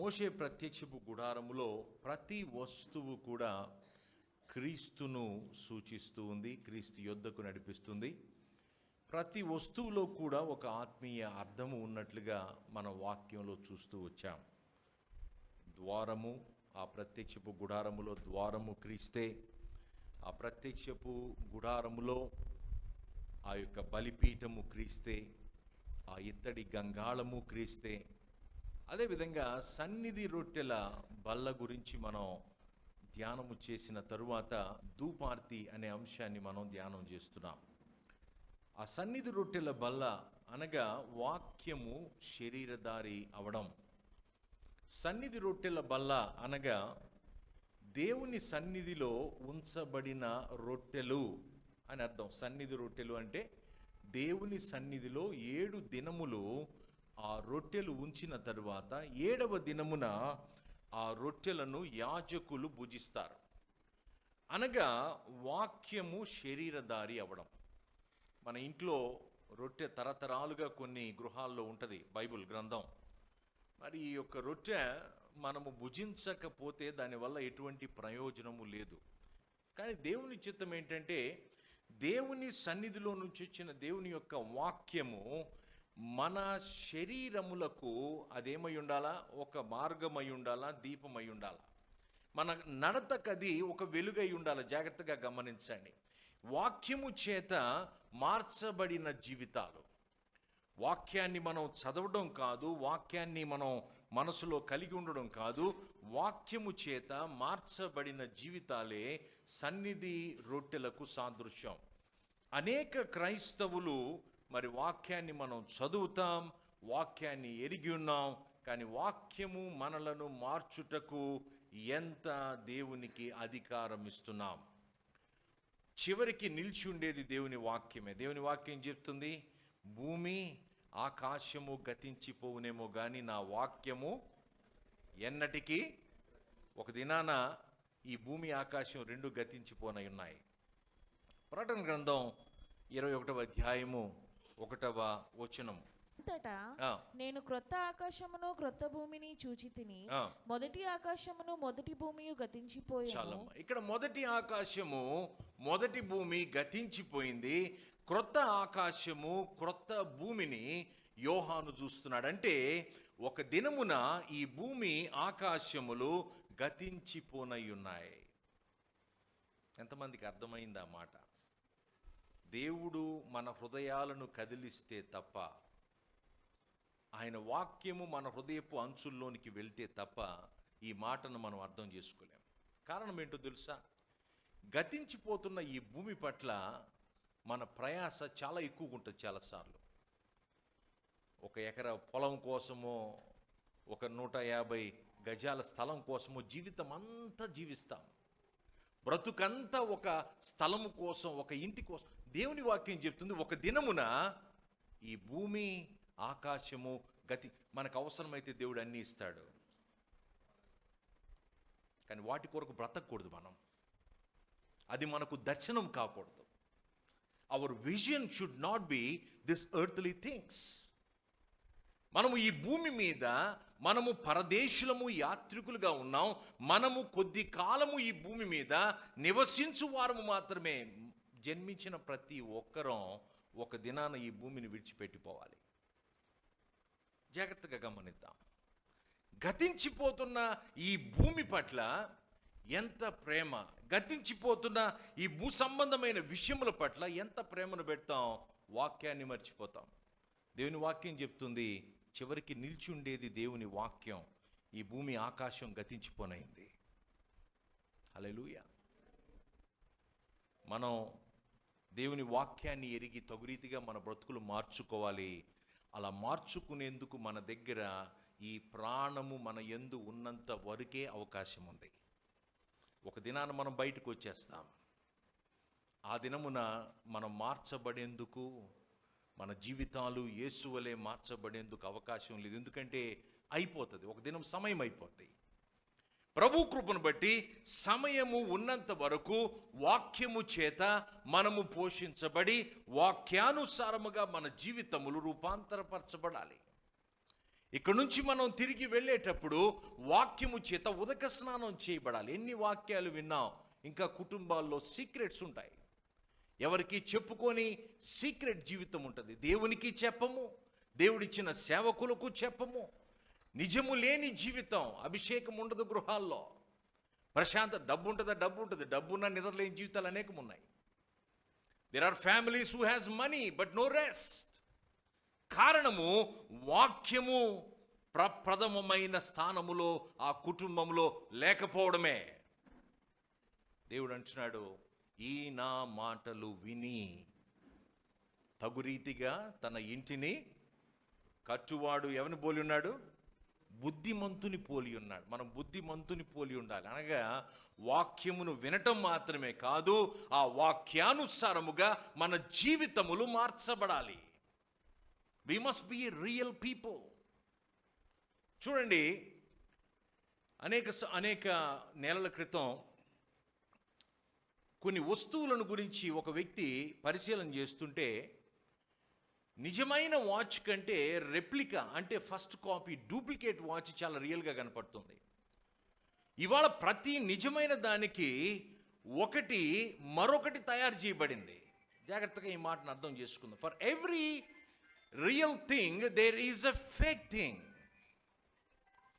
మోషే ప్రత్యక్షపు గుడారములో ప్రతి వస్తువు కూడా క్రీస్తును సూచిస్తూ ఉంది, క్రీస్తు యొద్దకు నడిపిస్తుంది. ప్రతి వస్తువులో కూడా ఒక ఆత్మీయ అర్థము ఉన్నట్లుగా మన వాక్యంలో చూస్తూ వచ్చాం. ద్వారము, ఆ ప్రత్యక్షపు గుడారములో ద్వారము క్రీస్తే. ఆ ప్రత్యక్షపు గుడారములో ఆ యొక్క బలిపీఠము క్రీస్తే. ఆ ఇత్తడి గంగాళము క్రీస్తే. అదేవిధంగా సన్నిధి రొట్టెల బల్ల గురించి మనం ధ్యానము చేసిన తరువాత ధూపార్తి అనే అంశాన్ని మనం ధ్యానం చేస్తున్నాం. ఆ సన్నిధి రొట్టెల బల్ల అనగా వాక్యము శరీరధారి అవడం. సన్నిధి రొట్టెల బల్ల అనగా దేవుని సన్నిధిలో ఉంచబడిన రొట్టెలు అని అర్థం. సన్నిధి రొట్టెలు అంటే దేవుని సన్నిధిలో 7 దినములు ఆ రొట్టెలు ఉంచిన తరువాత 7వ దినమున ఆ రొట్టెలను యాజకులు భుజిస్తారు. అనగా వాక్యము శరీరధారి అవ్వడం. మన ఇంట్లో రొట్టె తరతరాలుగా కొన్ని గృహాల్లో ఉంటుంది, బైబిల్ గ్రంథం. మరి ఈ యొక్క రొట్టె మనము భుజించకపోతే దానివల్ల ఎటువంటి ప్రయోజనము లేదు. కానీ దేవుని చిత్తం ఏంటంటే దేవుని సన్నిధిలో నుంచి వచ్చిన దేవుని యొక్క వాక్యము మన శరీరములకు అదేమై ఉండాలా? ఒక మార్గమై ఉండాలా, దీపమై ఉండాలా. మన నడతకది ఒక వెలుగై ఉండాలి. జాగ్రత్తగా గమనించండి. వాక్యము చేత మార్చబడిన జీవితాలు. వాక్యాన్ని మనం చదవడం కాదు, వాక్యాన్ని మనం మనసులో కలిగి ఉండడం కాదు, వాక్యము చేత మార్చబడిన జీవితాలే సన్నిధి రొట్టెలకు సాదృశ్యం. అనేక క్రైస్తవులు మరి వాక్యాన్ని మనం చదువుతాం, వాక్యాన్ని ఎరిగి ఉన్నాం, కానీ వాక్యము మనలను మార్చుటకు ఎంత దేవునికి అధికారం ఇస్తున్నాం. చివరికి నిలిచి ఉండేది దేవుని వాక్యమే. దేవుని వాక్యం చెప్తుంది, భూమి ఆకాశము గతించిపోవునేమో కానీ నా వాక్యము ఎన్నటికీ. ఒక దినాన ఈ భూమి ఆకాశం 2 గతించిపోనై ఉన్నాయి. ప్రకటన గ్రంథం 21వ అధ్యాయము 1వ వచనం. అంతటా నేను క్రొత్త ఆకాశమును క్రొత్త భూమిని చూచితిని. మొదటి ఆకాశమును మొదటి భూమియు గతించిపోయాను. ఇక్కడ మొదటి ఆకాశము మొదటి భూమి గతించిపోయింది. క్రొత్త ఆకాశము క్రొత్త భూమిని యోహాను చూస్తున్నాడు. అంటే ఒక దినమున ఈ భూమి ఆకాశములు గతించిపోనై ఉన్నాయి. ఎంతమందికి అర్థమైందా మాట? దేవుడు మన హృదయాలను కదిలిస్తే తప్ప, ఆయన వాక్యము మన హృదయపు అంచుల్లోనికి వెళ్తే తప్ప ఈ మాటను మనం అర్థం చేసుకోలేం. కారణం ఏంటో తెలుసా? గతించిపోతున్న ఈ భూమి పట్ల మన ప్రయాస చాలా ఎక్కువగా ఉంటుంది. చాలాసార్లు ఒక ఎకరా పొలం కోసమో, ఒక 150 గజాల స్థలం కోసమో జీవితం అంతా జీవిస్తాం. బ్రతుకంతా ఒక స్థలము కోసం, ఒక ఇంటి కోసం. దేవుని వాక్యం చెప్తుంది, ఒక దినమున ఈ భూమి ఆకాశము మనకు అవసరమైతే దేవుడు అన్నీ ఇస్తాడు, కానీ వాటి కొరకు బ్రతకూడదు మనం. అది మనకు దర్శనం కాకూడదు. Hour vision should not be this earthly things. మనము ఈ భూమి మీద మనము పరదేశులము, యాత్రికులుగా ఉన్నాం. మనము కొద్ది కాలము ఈ భూమి మీద నివసించు వారము మాత్రమే. జన్మించిన ప్రతి ఒక్కరం ఒక దినాన ఈ భూమిని విడిచిపెట్టిపోవాలి. జాగ్రత్తగా గమనిద్దాం. గతించిపోతున్న ఈ భూమి పట్ల ఎంత ప్రేమ, గతించిపోతున్న ఈ భూ సంబంధమైన విషయముల పట్ల ఎంత ప్రేమను పెడతాం, వాక్యాన్ని మర్చిపోతాం. దేవుని వాక్యం చెప్తుంది, చివరికి నిలిచి ఉండేది దేవుని వాక్యం. ఈ భూమి ఆకాశం గతించిపోనైంది. హల్లెలూయా. మనం దేవుని వాక్యాన్ని ఎరిగి తగురీతిగా మన బ్రతుకులు మార్చుకోవాలి. అలా మార్చుకునేందుకు మన దగ్గర ఈ ప్రాణము మన యందు ఉన్నంత వరకే అవకాశం ఉంది. ఒక దినాన మనం బయటకు వచ్చేస్తాం. ఆ దినమున మనం మార్చబడేందుకు, మన జీవితాలు యేసు వలె మార్చబడేందుకు అవకాశం లేదు. ఎందుకంటే అయిపోతుంది, ఒక దినం సమయం అయిపోతుంది. ప్రభు కృపను బట్టి సమయము ఉన్నంత వరకు వాక్యము చేత మనము పోషించబడి వాక్యానుసారముగా మన జీవితములు రూపాంతరపరచబడాలి. ఇక్కడ నుంచి మనం తిరిగి వెళ్ళేటప్పుడు వాక్యము చేత ఉదక స్నానం చేయబడాలి. ఎన్ని వాక్యాలు విన్నాం, ఇంకా కుటుంబాల్లో సీక్రెట్స్ ఉంటాయి, ఎవరికి చెప్పుకొని సీక్రెట్ జీవితం ఉంటుంది. దేవునికి చెప్పము, దేవుడిచ్చిన సేవకులకు చెప్పము. నిజము లేని జీవితం, అభిషేకం ఉండదు గృహాల్లో, ప్రశాంత డబ్బు ఉంటుంది, డబ్బున్న నిద్రలేని జీవితాలు అనేకం ఉన్నాయి. There are families who has money but no rest. కారణము వాక్యము ప్రప్రథమమైన స్థానములో ఆ కుటుంబంలో లేకపోవడమే. దేవుడు అంటున్నాడు, ఈ నా మాటలు విని తగు రీతిగా తన ఇంటిని కట్టువాడు ఎవరిని పోలి ఉన్నాడు? బుద్ధిమంతుని పోలి ఉన్నాడు. మనం బుద్ధిమంతుని పోలి ఉండాలి. అనగా వాక్యమును వినటం మాత్రమే కాదు, ఆ వాక్యానుసారముగా మన జీవితములు మార్చబడాలి. We must be real people. చూడండి, అనేక నెలల క్రితం కొన్ని వస్తువులను గురించి ఒక వ్యక్తి పరిశీలన చేస్తుంటే, నిజమైన వాచ్ కంటే రెప్లికా అంటే ఫస్ట్ కాపీ, డూప్లికేట్ వాచ్ చాలా రియల్గా కనపడుతుంది. ఇవాళ ప్రతి నిజమైన దానికి ఒకటి మరొకటి తయారు చేయబడింది. జాగ్రత్తగా ఈ మాటను అర్థం చేసుకుందాం. For every real thing there is a fake thing.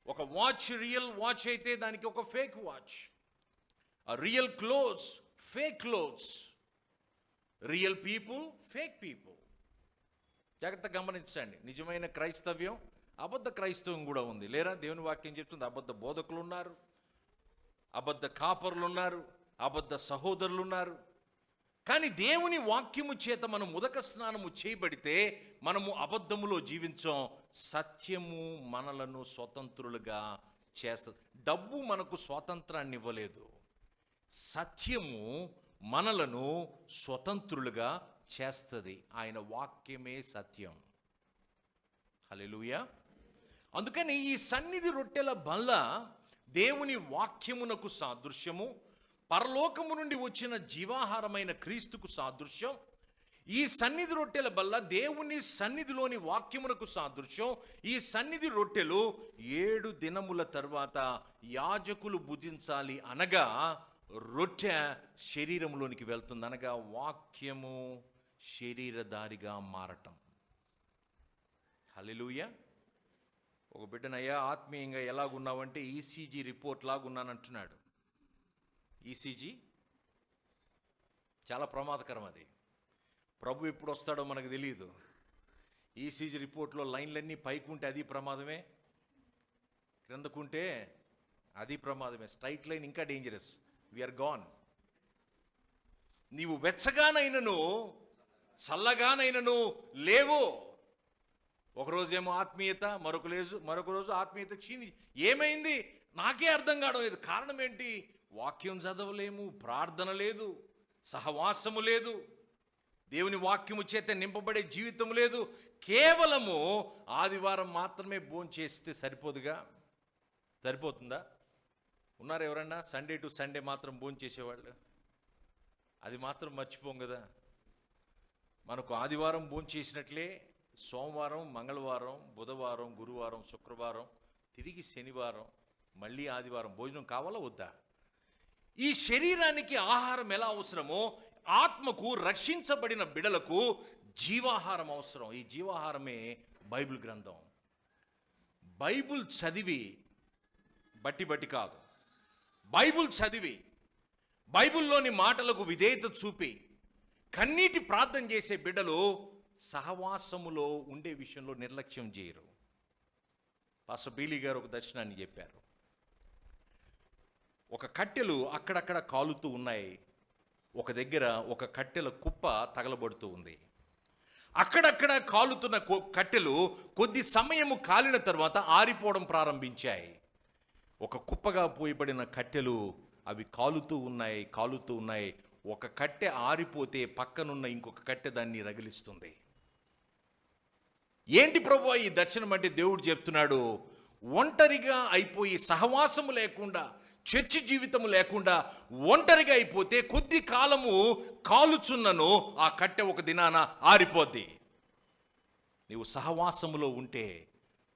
ఒక వాచ్ రియల్ వాచ్ అయితే దానికి ఒక fake watch. Real clothes fake clothes, real people fake people. జాగ్రత్తగా గమనించండి. నిజమైన క్రైస్తవ్యం, అబద్ధ క్రైస్తవం కూడా ఉంది. లేరా? దేవుని వాక్యం చెప్తుంది, అబద్ధ బోధకులు ఉన్నారు, అబద్ధ కాపరులు ఉన్నారు, అబద్ధ సహోదరులు ఉన్నారు. కానీ దేవుని వాక్యము చేత మనం ఉదక స్నానము చేయబడితే మనము అబద్ధములో జీవించాం. సత్యము మనలను స్వతంత్రులుగా చేస్తుంది. డబ్బు మనకు స్వాతంత్రాన్ని ఇవ్వలేదు, సత్యము మనలను స్వతంత్రులుగా చేస్తుంది. ఆయన వాక్యమే సత్యం. హల్లెలూయా. అందుకని ఈ సన్నిధి రొట్టెల బల్ల దేవుని వాక్యమునకు సాదృశ్యము, పరలోకము నుండి వచ్చిన జీవాహారమైన క్రీస్తుకు సాదృశ్యం. ఈ సన్నిధి రొట్టెల బల్ల దేవుని సన్నిధిలోని వాక్యమునకు సాదృశ్యం. ఈ సన్నిధి రొట్టెలు 7 దినముల తర్వాత యాజకులు భుజించాలి. అనగా రొట్టె శరీరంలోనికి వెళ్తుంది, అనగా వాక్యము శరీరధారిగా మారటం. హల్లెలూయా. ఒక బిడ్డనయ్యా ఆత్మీయంగా ఎలాగున్నావంటే ఈసీజీ రిపోర్ట్ లాగున్నానంటున్నాడు. ఈసీజీ చాలా ప్రమాదకరం. అది ప్రభు ఎప్పుడు వస్తాడో మనకు తెలియదు. ఈసీజీ రిపోర్ట్లో లైన్లన్నీ పైకుంటే అది ప్రమాదమే, క్రిందకుంటే అది ప్రమాదమే. స్ట్రైట్ లైన్ ఇంకా డేంజరస్. We're gone. నీవు వెచ్చగానైనను చల్లగానైనను లేవు. ఒకరోజేమో ఆత్మీయత, మరొక రోజు ఆత్మీయత ఏమైంది నాకే అర్థం కావడం లేదు. కారణం ఏంటి? వాక్యం చదవలేము, ప్రార్థన లేదు, సహవాసము లేదు, దేవుని వాక్యము చేత నింపబడే జీవితం లేదు. కేవలము ఆదివారం మాత్రమే భోంచేస్తే సరిపోదుగా? సరిపోతుందా? ఉన్నారు ఎవరన్నా సండే టు సండే మాత్రం భోంచేసేవాళ్ళు? అది మాత్రం మర్చిపోం కదా. మనకు ఆదివారం భోంచేసినట్లే సోమవారం, మంగళవారం, బుధవారం, గురువారం, శుక్రవారం, తిరిగి శనివారం, మళ్ళీ ఆదివారం భోజనం కావాలా వద్దా? ఈ శరీరానికి ఆహారం ఎలా అవసరమో ఆత్మకు, రక్షించబడిన బిడలకు జీవాహారం అవసరం. ఈ జీవాహారమే బైబిల్ గ్రంథం. బైబిల్ చదివి బట్టి కాదు, బైబిల్ చదివి బైబిల్లోని మాటలకు విధేయత చూపి కన్నీటి ప్రార్థన చేసే బిడ్డలు సహవాసములో ఉండే విషయంలో నిర్లక్ష్యం చేయరు. పాస్టర్ బీలీ గారు ఒక దర్శనాన్ని చెప్పారు. ఒక కట్టెలు అక్కడక్కడ కాలుతూ ఉన్నాయి. ఒక దగ్గర ఒక కట్టెల కుప్ప తగలబడుతూ ఉంది. అక్కడక్కడ కాలుతున్న కట్టెలు కొద్ది సమయము కాలిన తర్వాత ఆరిపోవడం ప్రారంభించాయి. ఒక కుప్పగా పోయబడిన కట్టెలు అవి కాలుతూ ఉన్నాయి. ఒక కట్టె ఆరిపోతే పక్కనున్న ఇంకొక కట్టె దాన్ని రగిలిస్తుంది. ఏంటి ప్రభువా ఈ దర్శనం అంటే? దేవుడు చెప్తున్నాడు, ఒంటరిగా అయిపోయి సహవాసము లేకుండా, చర్చి జీవితము లేకుండా ఒంటరిగా అయిపోతే కొద్ది కాలము కాలుచున్నను ఆ కట్టె ఒక దినాన ఆరిపోద్ది. నీవు సహవాసములో ఉంటే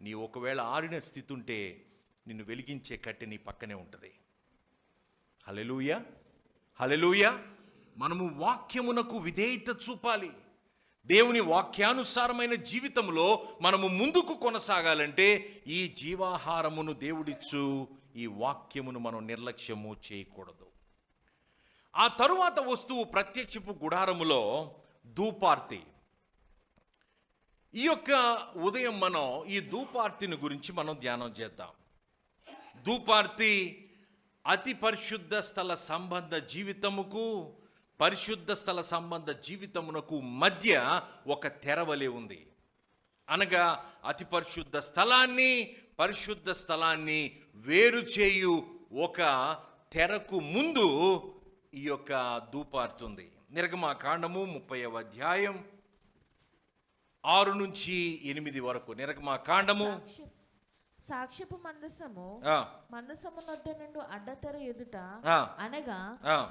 నీ ఒకవేళ ఆరిన స్థితి ఉంటే నిన్ను వెలిగించే కట్టె నీ పక్కనే ఉంటుంది. హల్లెలూయా, హల్లెలూయా. మనము వాక్యమునకు విధేయత చూపాలి. దేవుని వాక్యానుసారమైన జీవితంలో మనము ముందుకు కొనసాగాలంటే ఈ జీవాహారమును దేవుడిచ్చు ఈ వాక్యమును మనం నిర్లక్ష్యము చేయకూడదు. ఆ తరువాత వస్తువు ప్రత్యక్షపు గుడారములో ధూపార్తి. ఈ యొక్క ఉదయం మనం ఈ ధూపార్తిని గురించి మనం ధ్యానం చేద్దాం. ధూపార్తి అతి పరిశుద్ధ స్థల సంబంధ జీవితముకు పరిశుద్ధ స్థల సంబంధ జీవితమునకు మధ్య ఒక తెరవలే ఉంది. అనగా అతి పరిశుద్ధ స్థలాన్ని పరిశుద్ధ స్థలాన్ని వేరు చేయు ఒక తెరకు ముందు ఈ యొక్క ధూపార్తి ఉంది. నిర్గమకాండము 30వ అధ్యాయం 6 నుంచి 8 వరకు. నిర్గమకాండము సాక్ష్యపు మందసము నొద్ద నుండి అడ్డతెర ఎదుట అనగా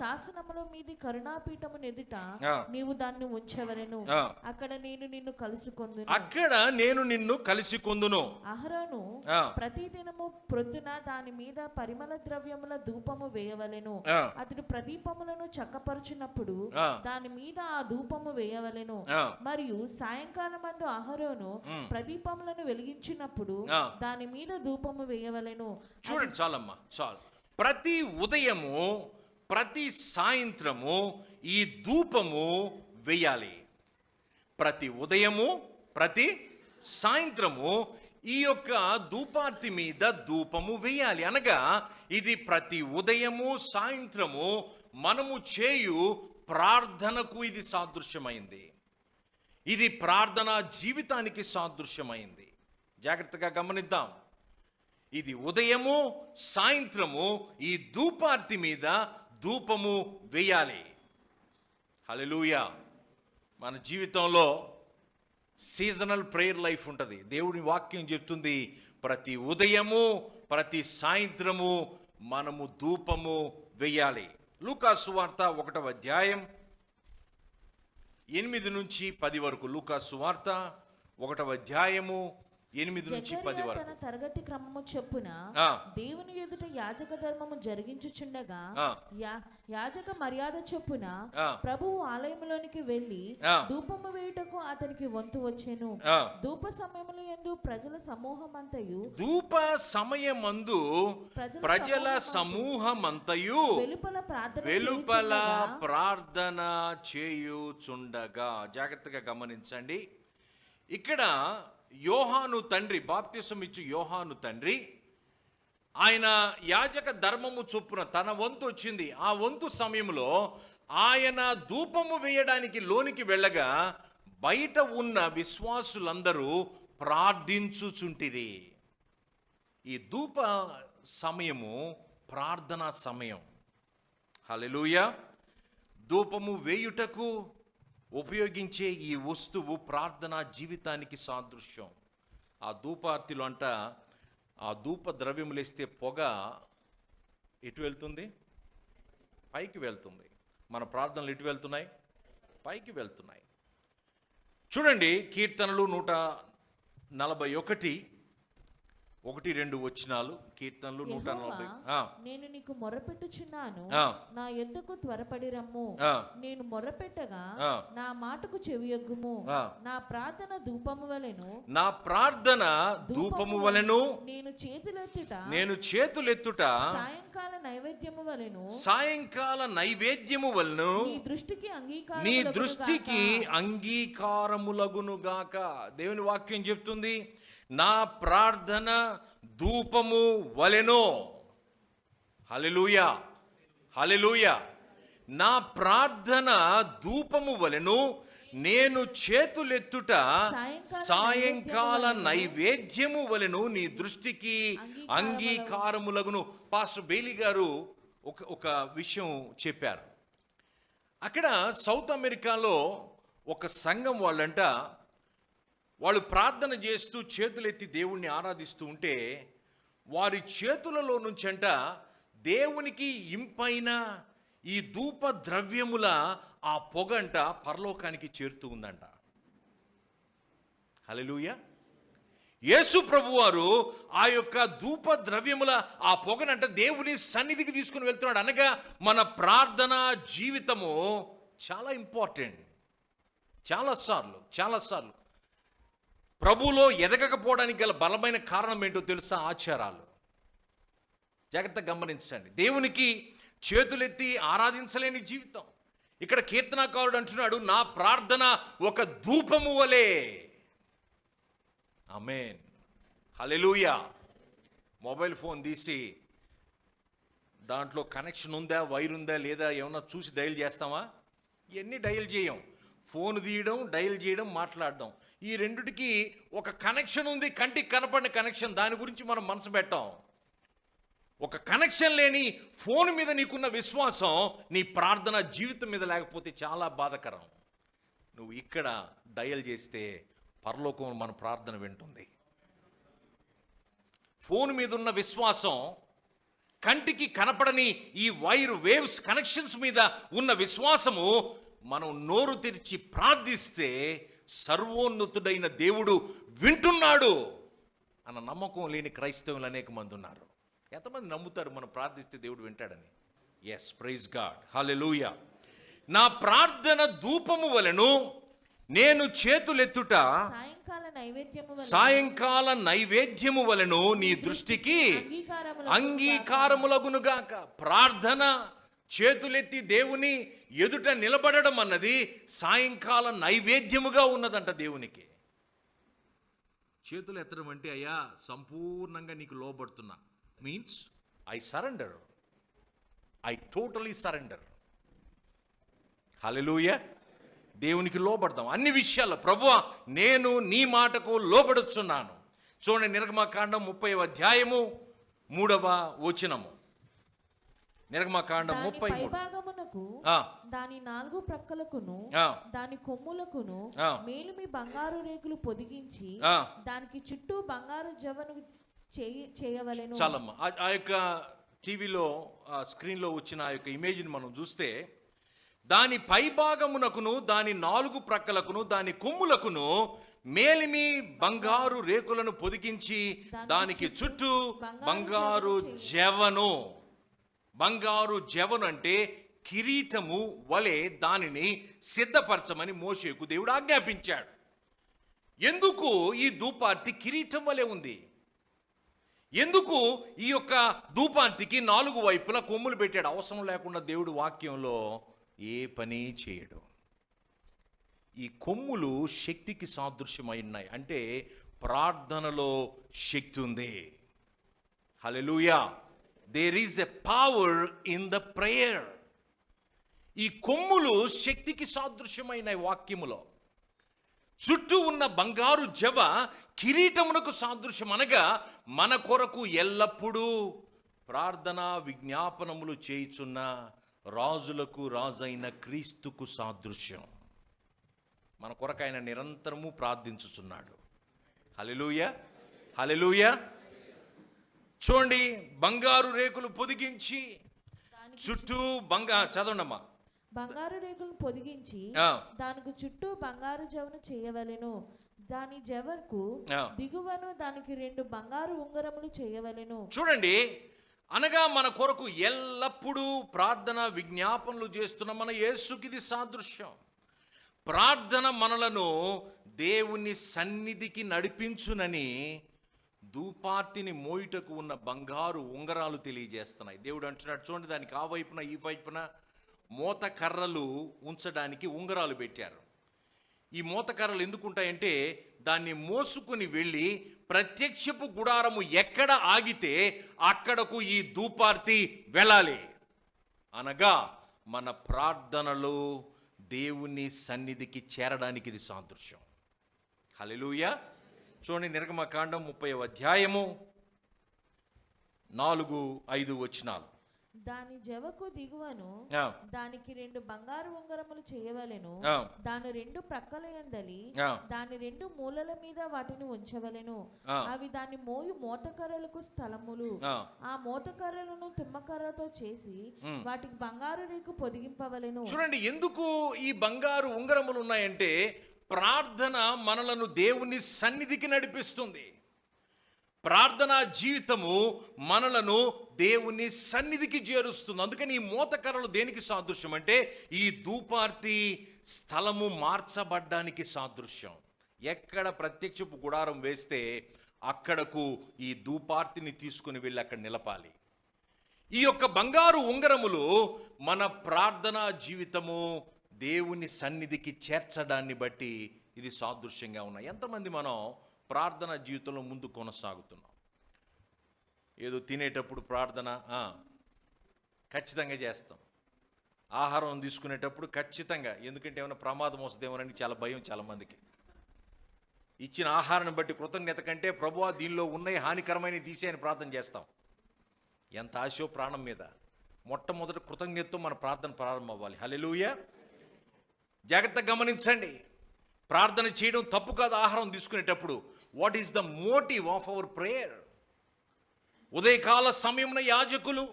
శాసనముల మీది కరుణాపీఠము ఎదుట నీవు దాన్ని ఉంచవలెను. అక్కడ నేను నిన్ను కలుసుకొందును. అహరోను ప్రతిదినము ప్రొద్దున దాని మీద పరిమళ ద్రవ్యముల ధూపము వేయవలెను. అతడు ప్రదీపములను చక్కపరుచున్నప్పుడు దాని మీద ఆ ధూపము వేయవలెను. మరియు సాయంకాలమందు అహరోను ప్రదీపములను వెలిగించినప్పుడు దాని మీద ధూపము వేయవలెను. చూడండి, చాలమ్మా, చాలు. ప్రతి ఉదయము ప్రతి సాయంత్రము ఈ ధూపము వేయాలి. ప్రతి ఉదయము ప్రతి సాయంత్రము ఈ యొక్క ధూపార్తి మీద ధూపము వేయాలి. అనగా ఇది ప్రతి ఉదయము సాయంత్రము మనము చేయు ప్రార్థనకు ఇది సాదృశ్యమైంది. ఇది ప్రార్థనా జీవితానికి సాదృశ్యమైంది. జాగ్రత్తగా గమనిద్దాం. ఇది ఉదయము సాయంత్రము ఈ ధూపార్తి మీద ధూపము వేయాలి. హల్లెలూయా. మన జీవితంలో సీజనల్ ప్రేయర్ లైఫ్ ఉంటుంది. దేవుని వాక్యం చెప్తుంది ప్రతి ఉదయము ప్రతి సాయంత్రము మనము ధూపము వేయాలి. లూకా సువార్త 1వ అధ్యాయం 8 నుంచి 10 వరకు. లూకా సువార్త 1వ అధ్యాయము 8 నుంచి 10 వరకు. తన తరగతి క్రమము చొప్పున దేవుని ఎదుట యాజక ధర్మము జరిగించుచుండగా యాజక మర్యాద చొప్పున ప్రభువు ఆలయములోనికి వెళ్లి ధూపము వేయుటకు అతనికి వంతు వచ్చెను. ధూప సమయముల యందు ప్రజల సమూహమంతయు ప్రజల సమూహమంతయు వెలుపల ప్రార్థన చేయుచుండగా. జాగ్రత్తగా గమనించండి. ఇక్కడ యోహాను తండ్రి, బాప్తిసం ఇచ్చు యోహాను తండ్రి, ఆయన యాజక ధర్మము చొప్పున తన వంతు వచ్చింది. ఆ వంతు సమయంలో ఆయన ధూపము వేయడానికి లోనికి వెళ్ళగా బయట ఉన్న విశ్వాసులందరూ ప్రార్థించుచుంటిరి. ఈ ధూప సమయము ప్రార్థనా సమయం. హల్లెలూయా. ధూపము వేయుటకు ఉపయోగించే ఈ వస్తువు ప్రార్థనా జీవితానికి సాదృశ్యం. ఆ ధూపార్తిలో ఆ ధూప ద్రవ్యములు వేస్తే పొగ ఎటు వెళ్తుంది? పైకి వెళ్తుంది. మన ప్రార్థనలు ఎటు వెళ్తున్నాయి? పైకి వెళ్తున్నాయి. చూడండి, కీర్తనలు 141 1-2 వచనాలు. కీర్తనలు 140. నేను నీకు మొరపెట్టుచున్నాను, నా యొద్దకు త్వరపడి రమ్ము. నేను మొరపెట్టగా నా మాటకు చెవియొగ్గుము. నా ప్రార్థన ధూపము వలెను నేను చేతులెత్తుట సాయంకాల నైవేద్యము వలెను నీ దృష్టికి అంగీకారములగునుగాక. దేవుని వాక్యం చెప్తుంది, నా ప్రార్థన ధూపము వలెను. హల్లెలూయా, హల్లెలూయా. నా ప్రార్థన ధూపము వలెను, నేను చేతులెత్తుట సాయంకాల నైవేద్యము వలెను నీ దృష్టికి అంగీకారములగును. పాస్టర్ బెయిలీ గారు ఒక విషయం చెప్పారు. అక్కడ సౌత్ అమెరికాలో ఒక సంఘం వాళ్ళు ప్రార్థన చేస్తూ చేతులెత్తి దేవుణ్ణి ఆరాధిస్తూ ఉంటే వారి చేతులలో నుంచంట దేవునికి ఇంపైన ఈ ధూప ద్రవ్యముల ఆ పొగంట పరలోకానికి చేరుతూ ఉందంట. హల్లెలూయా. యేసు ప్రభువారు ఆ యొక్క ధూప ద్రవ్యముల ఆ పొగనంట దేవుని సన్నిధికి తీసుకుని వెళ్తున్నాడు. అనగా మన ప్రార్థన జీవితము చాలా ఇంపార్టెంట్. చాలాసార్లు ప్రభువులో ఎదగకపోవడానికి గల బలమైన కారణం ఏంటో తెలుసా? ఆచారాలు. జాగ్రత్తగా గమనించండి. దేవునికి చేతులెత్తి ఆరాధించలేని జీవితం. ఇక్కడ కీర్తనాకారుడు అంటున్నాడు, నా ప్రార్థన ఒక ధూపము వలె. ఆమేన్, హల్లెలూయా. మొబైల్ ఫోన్ తీసి దాంట్లో కనెక్షన్ ఉందా, వైర్ ఉందా లేదా ఏమన్నా చూసి డయల్ చేస్తామా? ఇవన్నీ డయల్ చేయం. ఫోన్ తీయడం, డయల్ చేయడం, మాట్లాడడం, ఈ రెండిటికి ఒక కనెక్షన్ ఉంది, కంటికి కనపడిన కనెక్షన్. దాని గురించి మనం మనసు పెట్టాం. ఒక కనెక్షన్ లేని ఫోన్ మీద నీకున్న విశ్వాసం నీ ప్రార్థన జీవితం మీద లేకపోతే చాలా బాధకరం. నువ్వు ఇక్కడ డయల్ చేస్తే పరలోకం మన ప్రార్థన వింటుంది. ఫోన్ మీద ఉన్న విశ్వాసం, కంటికి కనపడని ఈ వైర్ వేవ్స్ కనెక్షన్స్ మీద ఉన్న విశ్వాసము, మనం నోరు తెరిచి ప్రార్థిస్తే సర్వోన్నతుడైన దేవుడు వింటున్నాడు అన్న నమ్మకం లేని క్రైస్తవులు అనేక మంది ఉన్నారు. ఎంతమంది నమ్ముతారు మనం ప్రార్థిస్తే దేవుడు వింటాడని? ఎస్, ప్రైజ్ గాడ్, హల్లెలూయా. నా ప్రార్థన ధూపము వలెను, నేను చేతులెత్తుట సాయంకాల నైవేద్యము వలెను నీ దృష్టికి అంగీకారములగునుగాక. ప్రార్థన చేతులెత్తి దేవుని ఎదుట నిలబడడం అన్నది సాయంకాల నైవేద్యముగా ఉన్నదంట దేవునికి. చేతులు ఎత్తడం అంటే, అయ్యా సంపూర్ణంగా నీకు లోబడుతున్నా, means I surrender, I totally surrender. Hallelujah. దేవునికి లోబడదాం అన్ని విషయాల్లో. ప్రభువా, నేను నీ మాటకు లోబడుచున్నాను. చూడండి, నిర్గమకాండం 30వ అధ్యాయము 3వ వచనము. నిర్గమకాండం 33. దాని 4 ప్రక్కలకును దాని కొమ్ములకును మేలిమి బంగారు రేకులు పొదిగించి దానికి చుట్టూ బంగారు జవను చేయవలెను. చాలమ్మా, ఆ యొక్క టీవీలో స్క్రీన్లో వచ్చిన ఆ యొక్క ఇమేజ్ని మనం చూస్తే, దాని పై భాగమునకును దాని 4 ప్రక్కలకును దాని కొమ్ములకును మేలిమి బంగారు రేకులను పొదిగించి దానికి చుట్టూ బంగారు జవను. బంగారు జవను అంటే కిరీటము వలె దానిని సిద్ధపరచమని మోషేకు దేవుడు ఆజ్ఞాపించాడు. ఎందుకు ఈ ధూపార్తి కిరీటం వలె ఉంది? ఎందుకు ఈ యొక్క ధూపార్తికి 4 వైపులా కొమ్ములు పెట్టాడు? అవసరం లేకుండా దేవుడు వాక్యంలో ఏ పని చేయడు. ఈ కొమ్ములు శక్తికి సాదృశ్యమై ఉన్నాయి. అంటే ప్రార్థనలో శక్తి ఉంది. Hallelujah. There is a power in the prayer. ఈ కొమ్ములు శక్తికి సాదృశ్యమైన వాక్యములో. చుట్టూ ఉన్న బంగారు జవ కిరీటమునకు సాదృశ్యం. అనగా మన కొరకు ఎల్లప్పుడూ ప్రార్థనా విజ్ఞాపనములు చేయుచున్న రాజులకు రాజైన క్రీస్తుకు సాదృశ్యం. మన కొరకు ఆయన నిరంతరము ప్రార్థించుచున్నాడు. హల్లెలూయా, హల్లెలూయా. చూడండి, బంగారు రేకులు పొదిగించి చుట్టూ చదవండమ్మా. బంగారు రేకులు పొదిగించి దానికి చుట్టూ బంగారు జవను చేయవలెను. దాని జవకు దిగువను దానికి 2 బంగారు ఉంగరములు చేయవలెను. చూడండి, అనగా మన కొరకు ఎల్లప్పుడూ ప్రార్థన విజ్ఞాపనలు చేస్తున్న మన యేసుకి ఇది సాదృశ్యం. ప్రార్థన మనలను దేవుని సన్నిధికి నడిపించునని ధూపార్తిని మోయుటకు ఉన్న బంగారు ఉంగరాలు తెలియజేస్తున్నాయి. దేవుడు అంటున్నాడు, చూడండి, దానికి ఆ వైపున ఈ వైపున మోత కర్రలు ఉంచడానికి ఉంగరాలు పెట్టారు. ఈ మోత కర్రలు ఎందుకుంటాయంటే, దాన్ని మోసుకుని వెళ్ళి ప్రత్యక్షపు గుడారము ఎక్కడ ఆగితే అక్కడకు ఈ ధూపార్తి వెళ్ళాలి. అనగా మన ప్రార్థనలో దేవుని సన్నిధికి చేరడానికి ఇది సాదృశ్యం. హల్లెలూయా. చూడండి, నిర్గమకాండం 30వ అధ్యాయము 4-5 వచనాలు. దాని జవకు దిగువను దానికి 2 బంగారు ఉంగరములు చేయవలెను. దాని 2 ప్రక్కల యందలి దాని 2 మూలల మీద వాటిని ఉంచవలెను. అవి దాని మోయు మోతకర్రలకు స్థలములు. ఆ మోతకర్రలను తుమ్మకర్రతో చేసి వాటికి బంగారు రేకు పొదిగింపవలెను. చూడండి, ఎందుకు ఈ బంగారు ఉంగరములు ఉన్నాయంటే, ప్రార్థన మనలను దేవుని సన్నిధికి నడిపిస్తుంది. ప్రార్థనా జీవితము మనలను దేవుని సన్నిధికి చేరుస్తుంది. అందుకని ఈ మోతకర్రలు దేనికి సాదృశ్యం అంటే ఈ ధూపార్తి స్థలము మార్చబడ్డానికి సాదృశ్యం. ఎక్కడ ప్రత్యక్షపు గుడారం వేస్తే అక్కడకు ఈ ధూపార్తిని తీసుకుని వెళ్ళి అక్కడ నిలపాలి. ఈ యొక్క బంగారు ఉంగరములు మన ప్రార్థనా జీవితము దేవుని సన్నిధికి చేర్చడాన్ని బట్టి ఇది సాదృశ్యంగా ఉన్నాయి. ఎంతమంది మనం ప్రార్థనా జీవితంలో ముందు కొనసాగుతున్నాం? ఏదో తినేటప్పుడు ప్రార్థన ఖచ్చితంగా చేస్తాం. ఆహారం తీసుకునేటప్పుడు ఖచ్చితంగా, ఎందుకంటే ఏమైనా ప్రమాదం వస్తుందేమోనని చాలా భయం చాలామందికి. ఇచ్చిన ఆహారాన్ని బట్టి కృతజ్ఞత కంటే ప్రభువా దీనిలో ఉన్నాయి హానికరమైన తీసేయని ప్రార్థన చేస్తాం. ఎంత ఆశో ప్రాణం మీద. మొట్టమొదటి కృతజ్ఞతతో మన ప్రార్థన ప్రారంభం అవ్వాలి. హల్లెలూయా. జాగ్రత్తగా గమనించండి, ప్రార్థన చేయడం తప్పు కాదు. ఆహారం తీసుకునేటప్పుడు what is the motive of our prayer? ఉదయకాల సమయమున యాజకులు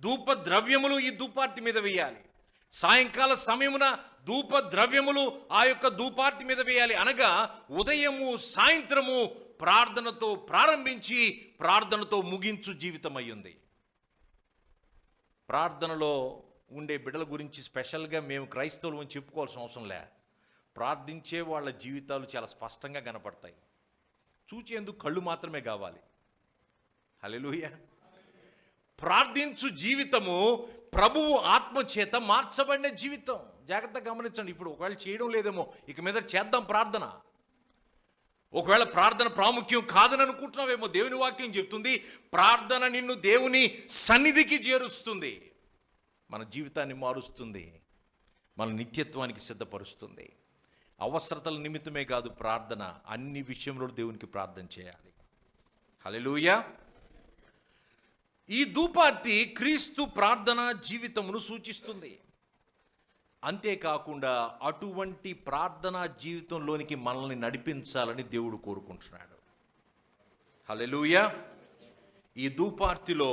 ధూప ద్రవ్యములు ఈ ధూపార్తి మీద వేయాలి. సాయంకాల సమయమున ధూప ద్రవ్యములు ఆ యొక్క ధూపార్తి మీద వేయాలి. అనగా ఉదయము సాయంత్రము ప్రార్థనతో ప్రారంభించి ప్రార్థనతో ముగించు జీవితం అయ్యింది. ప్రార్థనలో ఉండే బిడ్డల గురించి స్పెషల్గా మేము క్రైస్తవులు అని చెప్పుకోవాల్సిన అవసరం లే. ప్రార్థించే వాళ్ళ జీవితాలు చాలా స్పష్టంగా కనపడతాయి. చూచేందుకు కళ్ళు మాత్రమే కావాలి. హల్లెలూయా. ప్రార్థించు జీవితము ప్రభువు ఆత్మచేత మార్చబడిన జీవితం. జాగ్రత్తగా గమనించండి. ఇప్పుడు ఒకవేళ చేయడం లేదేమో, ఇక మీద చేద్దాం ప్రార్థన. ఒకవేళ ప్రార్థన ప్రాముఖ్యం కాదని అనుకుంటున్నావేమో, దేవుని వాక్యం చెప్తుంది ప్రార్థన నిన్ను దేవుని సన్నిధికి చేరుస్తుంది, మన జీవితాన్ని మారుస్తుంది, మన నిత్యత్వానికి సిద్ధపరుస్తుంది. అవసరతల నిమిత్తమే కాదు ప్రార్థన, అన్ని విషయంలో దేవునికి ప్రార్థన చేయాలి. హల్లెలూయా. ఈ ధూపార్తి క్రీస్తు ప్రార్థనా జీవితమును సూచిస్తుంది. అంతేకాకుండా అటువంటి ప్రార్థనా జీవితంలోనికి మనల్ని నడిపించాలని దేవుడు కోరుకుంటున్నాడు. హల్లెలూయా. ఈ ధూపార్తిలో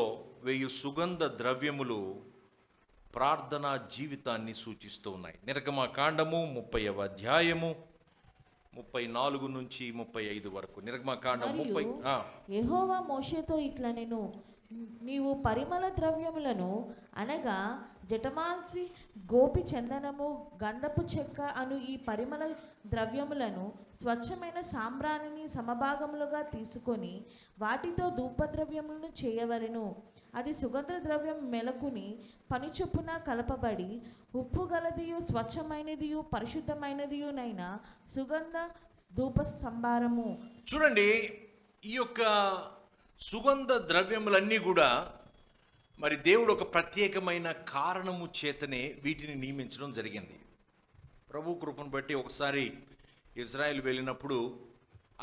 1000 సుగంధ ద్రవ్యములు ప్రార్థనా జీవితాన్ని సూచిస్తూ ఉన్నాయి. నిర్గమకాండము 30వ అధ్యాయము 34 నుంచి 35 వరకు. నిర్గమకాండం 30. యెహోవా మోషేతో ఇట్లా నేను నీవు పరిమళ ద్రవ్యములను అనగా జటమాంసి గోపి చందనము గంధపు చెక్క అను ఈ పరిమళ ద్రవ్యములను స్వచ్ఛమైన సాంబ్రాణిని సమభాగములుగా తీసుకొని వాటితో ధూపద్రవ్యములను చేయవలెను. అది సుగంధ ద్రవ్యం మెలకుని పని చొప్పున కలపబడి ఉప్పు గలదియు స్వచ్ఛమైనదియు పరిశుద్ధమైనదియునైన సుగంధ ధూప సంభారము. చూడండి, ఈ యొక్క సుగంధ ద్రవ్యములన్నీ కూడా మరి దేవుడు ఒక ప్రత్యేకమైన కారణము చేతనే వీటిని నియమించడం జరిగింది. ప్రభు కృపను బట్టి ఒకసారి ఇజ్రాయెల్ వెళ్ళినప్పుడు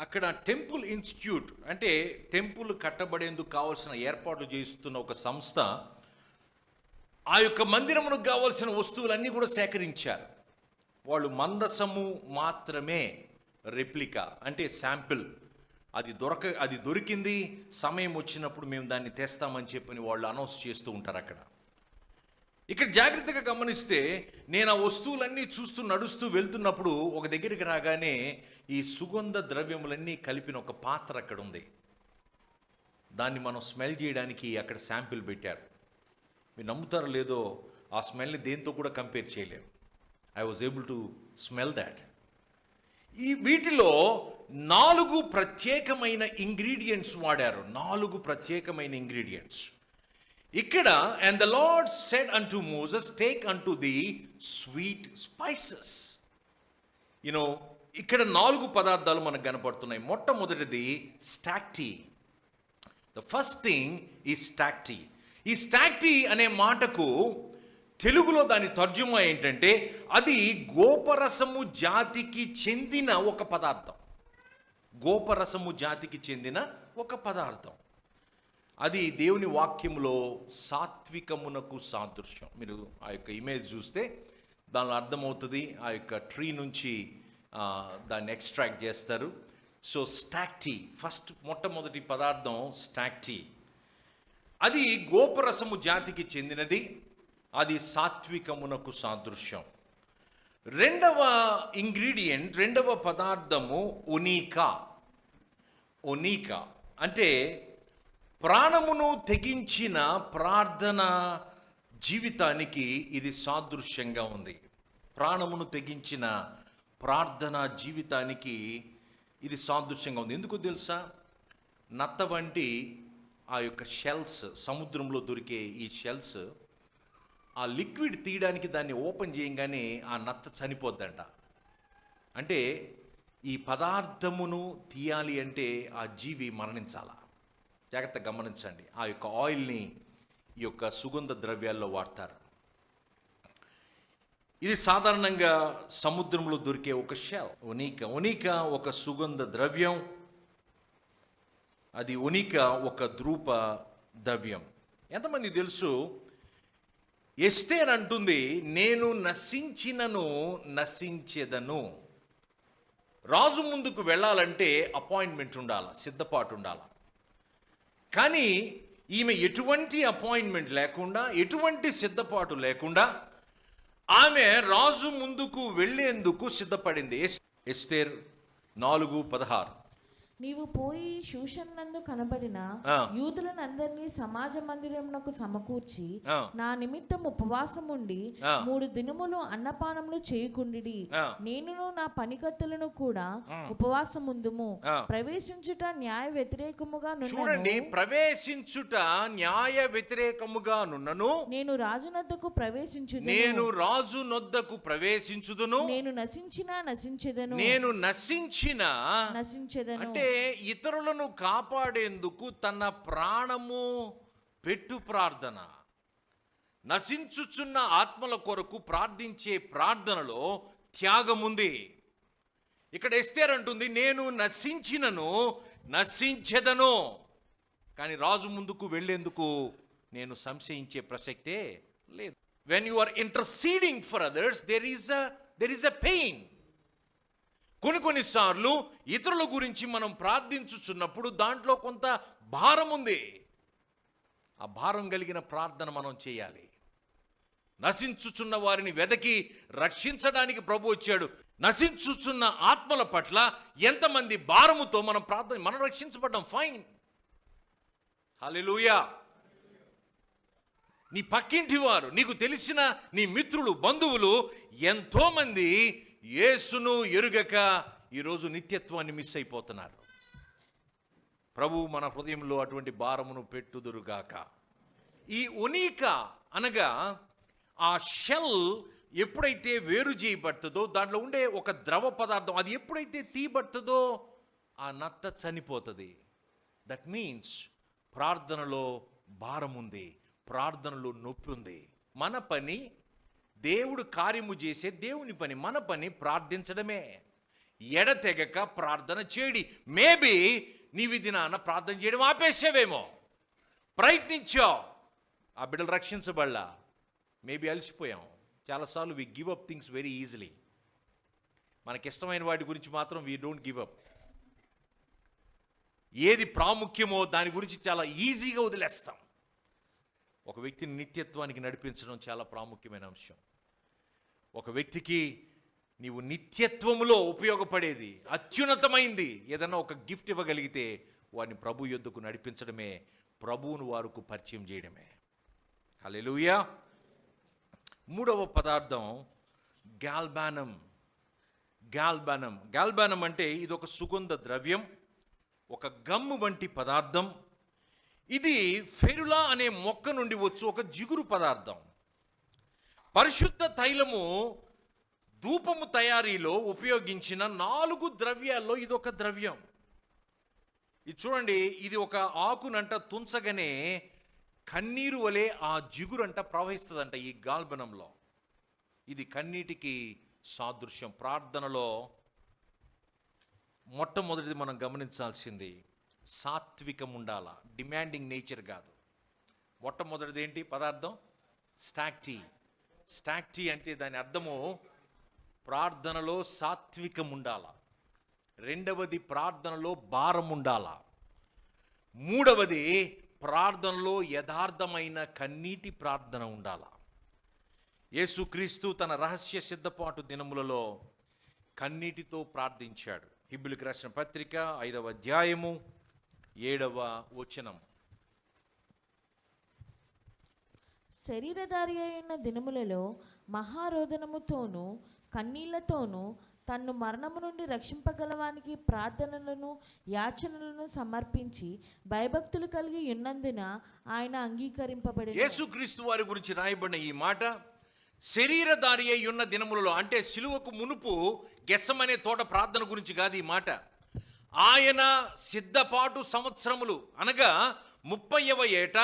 అక్కడ టెంపుల్ ఇన్స్టిట్యూట్ అంటే టెంపుల్ కట్టబడేందుకు కావాల్సిన ఏర్పాట్లు చేస్తున్న ఒక సంస్థ ఆ యొక్క మందిరమునకు కావాల్సిన వస్తువులన్నీ కూడా సేకరించారు. వాళ్ళు మందసము మాత్రమే రెప్లికా అంటే శాంపిల్, అది దొరికింది, సమయం వచ్చినప్పుడు మేము దాన్ని తెస్తామని చెప్పని వాళ్ళు అనౌన్స్ చేస్తూ ఉంటారు. అక్కడ ఇక్కడ జాగ్రత్తగా గమనిస్తే నేను ఆ వస్తువులన్నీ చూస్తూ నడుస్తూ వెళ్తున్నప్పుడు ఒక దగ్గరికి రాగానే ఈ సుగంధ ద్రవ్యములన్నీ కలిపిన ఒక పాత్ర అక్కడ ఉంది. దాన్ని మనం స్మెల్ చేయడానికి అక్కడ శాంపిల్ పెట్టారు. మీరు నమ్ముతారో లేదో, ఆ స్మెల్ని దేంతో కూడా కంపేర్ చేయలేము. I was able to smell that. ఈ వీటిలో 4 ప్రత్యేకమైన ఇంగ్రీడియంట్స్ వాడారు. 4 ప్రత్యేకమైన ఇంగ్రీడియంట్స్ ఇక్కడ. And the lord said unto Moses, take unto the sweet spices. You know ఇక్కడ 4 పదార్థాలు మనకు కనపడుతున్నాయి. మొట్టమొదటిది స్టాక్టీ. ద ఫస్ట్ థింగ్ ఈ స్టాక్టీ. ఈ స్టాక్టీ అనే మాటకు తెలుగులో దాని తర్జుమా ఏంటంటే అది గోపరసము జాతికి చెందిన ఒక పదార్థం. గోపరసము జాతికి చెందిన ఒక పదార్థం. అది దేవుని వాక్యంలో సాత్వికమునకు సాదృశ్యం. మీరు ఆ యొక్క ఇమేజ్ చూస్తే దానిలో అర్థమవుతుంది. ఆ యొక్క ట్రీ నుంచి దాన్ని ఎక్స్ట్రాక్ట్ చేస్తారు. సో స్టాక్టీ ఫస్ట్, మొట్టమొదటి పదార్థం స్టాక్టీ. అది గోపరసము జాతికి చెందినది. అది సాత్వికమునకు సాదృశ్యం. రెండవ ఇంగ్రీడియంట్, రెండవ పదార్థము ఒనీకా. ఒనీకా అంటే ప్రాణమును తెగించిన ప్రార్థన జీవితానికి ఇది సాదృశ్యంగా ఉంది. ప్రాణమును తెగించిన ప్రార్థన జీవితానికి ఇది సాదృశ్యంగా ఉంది. ఎందుకు తెలుసా? నత్త వంటి ఆ యొక్క షెల్స్, సముద్రంలో దొరికే ఈ షెల్స్, ఆ లిక్విడ్ తీయడానికి దాన్ని ఓపెన్ చేయగానే ఆ నత్త చనిపోద్దంట. అంటే ఈ పదార్థమును తీయాలి అంటే ఆ జీవి మరణించాలా. జాగ్రత్తగా గమనించండి. ఆ యొక్క ఆయిల్ని ఈ యొక్క సుగంధ ద్రవ్యాల్లో వాడతారు. ఇది సాధారణంగా సముద్రంలో దొరికే ఒక షెల్, ఒనీకా ఒక సుగంధ ద్రవ్యం. అది ఒనీకా ఒక ధూప ద్రవ్యం. ఎంతమంది తెలుసు, ఎస్తేర్ అంటుంది, నేను నశించినను నశించెదను. రాజు ముందుకు వెళ్ళాలంటే అపాయింట్మెంట్ ఉండాలి, సిద్ధపాటు ఉండాలి. కానీ ఈమె ఎటువంటి అపాయింట్మెంట్ లేకుండా, ఎటువంటి సిద్ధపాటు లేకుండా ఆమె రాజు ముందుకు వెళ్ళేందుకు సిద్ధపడింది. ఎస్తేర్ 4:16. నీవు పోయి షూషన్నందు కనబడిన యూదులనందరినీ సమాజ మందిరమునకు సమకూర్చి నా నిమిత్తం ఉపవాసం ఉండి 3 దినములు అన్నపానములు చేయకుండిడి. నేనును నా పనికత్తెలను కూడా ఉపవాసం ఉందుము. ప్రవేశించుట న్యాయ వ్యతిరేకముగా చూడండి, ప్రవేశించుట న్యాయ వ్యతిరేకముగా నున్నను. నేను రాజునొద్దకు ప్రవేశించుదును. నేను రాజు నొద్దకు ప్రవేశించుదును. నేను నశించినా నశించెదను. నేను నశించినా నశించెదను. అంటే ఇతరులను కాపాడేందుకు తన ప్రాణము పెట్టు ప్రార్థన, నశించుచున్న ఆత్మల కొరకు ప్రార్థించే ప్రార్థనలో త్యాగం ఉంది. ఇక్కడ ఎస్తేర్ అంటుంది, నేను నశించినను నశించెదను. కానీ రాజు ముందుకు వెళ్ళేందుకు నేను సంశయించే ప్రసక్తే లేదు. When you are interceding for others, there is a pain. కొన్నిసార్లు ఇతరుల గురించి మనం ప్రార్థించుచున్నప్పుడు దాంట్లో కొంత భారం ఉంది. ఆ భారం కలిగిన ప్రార్థన మనం చేయాలి. నశించుచున్న వారిని వెదకి రక్షించడానికి ప్రభు వచ్చాడు. నశించుచున్న ఆత్మల పట్ల ఎంతమంది భారముతో మనం రక్షించబడ్డాం, ఫైన్, హల్లెలూయా. నీ పక్కింటి వారు, నీకు తెలిసిన నీ మిత్రులు, బంధువులు ఎంతోమంది యేసును ఎరుగక ఈరోజు నిత్యత్వాన్ని మిస్ అయిపోతున్నారు. ప్రభు మన హృదయంలో అటువంటి భారమును పెట్టుదురుగాక. ఈ ఒనీకా అనగా ఆ షెల్ ఎప్పుడైతే వేరు చేయబడుతుందో, దాంట్లో ఉండే ఒక ద్రవ పదార్థం అది ఎప్పుడైతే తీయబడుతుందో ఆ నత్త చనిపోతుంది. దట్ మీన్స్ ప్రార్థనలో భారం ఉంది, ప్రార్థనలో నొప్పి ఉంది. మన పని దేవుడు కార్యము చేసే దేవుని పని, మన పని ప్రార్థించడమే. ఎడతెగక ప్రార్థన చేయడి. మేబీ నీవి దినాన ప్రార్థన చేయడం ఆపేసావేమో, ప్రయత్నించావు, ఆ బిడ్డలు రక్షించబడలా, మేబీ అలసిపోయాం. చాలాసార్లు we give up things very easily. మనకిష్టమైన వాటి గురించి మాత్రం వీ డోంట్ గివ్ అప్. ఏది ప్రాముఖ్యమో దాని గురించి చాలా ఈజీగా వదిలేస్తాం. ఒక వ్యక్తిని నిత్యత్వానికి నడిపించడం చాలా ప్రాముఖ్యమైన అంశం. ఒక వ్యక్తికి నీవు నిత్యత్వములో ఉపయోగపడేది, అత్యున్నతమైంది ఏదన్నా ఒక గిఫ్ట్ ఇవ్వగలిగితే వారిని ప్రభు యొద్దకు నడిపించడమే, ప్రభువును వారికి పరిచయం చేయడమే. హల్లెలూయా. 3వ పదార్థం గాల్బానం. గాల్బానం అంటే ఇది ఒక సుగంధ ద్రవ్యం, ఒక గమ్ము వంటి పదార్థం. ఇది ఫెరులా అనే మొక్క నుండి వచ్చు ఒక జిగురు పదార్థం. పరిశుద్ధ తైలము ధూపము తయారీలో ఉపయోగించిన 4 ద్రవ్యాల్లో ఇదొక ద్రవ్యం. ఇది చూడండి, ఇది ఒక ఆకునంట తుంచగానే కన్నీరు వలె ఆ జిగురంట ప్రవహిస్తుందంట ఈ గాల్బనంలో. ఇది కన్నీటికి సాదృశ్యం. ప్రార్థనలో మొట్టమొదటిది మనం గమనించాల్సింది సాత్వికం ఉండాల, డిమాండింగ్ నేచర్ కాదు. మొట్టమొదటిది ఏంటి పదార్థం? స్టాక్టీ అంటే దాని అర్థము ప్రార్థనలో సాత్వికం ఉండాల. రెండవది ప్రార్థనలో భారం ఉండాల. మూడవది ప్రార్థనలో యథార్థమైన కన్నీటి ప్రార్థన ఉండాల. యేసుక్రీస్తు తన రహస్య సిద్ధపాటు దినములలో కన్నీటితో ప్రార్థించాడు. హెబ్రీయులకు రాసిన పత్రిక 5వ అధ్యాయము 7వ వచనం. శరీరధారి అయిన దినములలో మహారోదనముతోనూ కన్నీళ్లతోనూ తన్ను మరణము నుండి రక్షింపగలవానికి ప్రార్థనలను యాచనలను సమర్పించి భయభక్తులు కలిగి ఉన్నందున ఆయన అంగీకరింపబడి. యేసుక్రీస్తు వారి గురించి రాయబడిన ఈ మాట శరీరధారి అయి ఉన్న దినములలో, అంటే సిలువకు మునుపు గెత్సెమనే తోట ప్రార్థన గురించి కాదు ఈ మాట. ఆయన సిద్ధపాటు సంవత్సరములు అనగా 30వ ఏట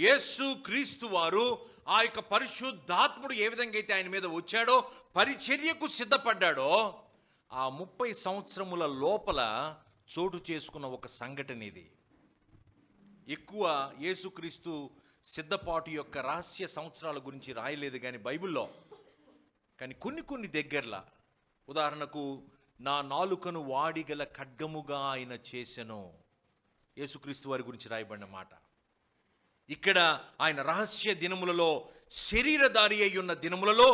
యేసు క్రీస్తు వారు ఆ యొక్క పరిశుద్ధాత్ముడు ఏ విధంగా అయితే ఆయన మీద వచ్చాడో, పరిచర్యకు సిద్ధపడ్డాడో, ఆ 30 సంవత్సరముల లోపల చోటు చేసుకున్న ఒక సంఘటన ఇది. ఎక్కువ యేసుక్రీస్తు సిద్ధపాటు యొక్క రహస్య సంవత్సరాల గురించి రాయలేదు కానీ బైబిల్లో, కానీ కొన్ని దగ్గరలా, ఉదాహరణకు నా నాలుకను వాడిగల ఖడ్గముగా ఆయన చేసెను, యేసుక్రీస్తు వారి గురించి రాయబడిన మాట. ఇక్కడ ఆయన రహస్య దినములలో, శరీరధారి అయి ఉన్న దినములలో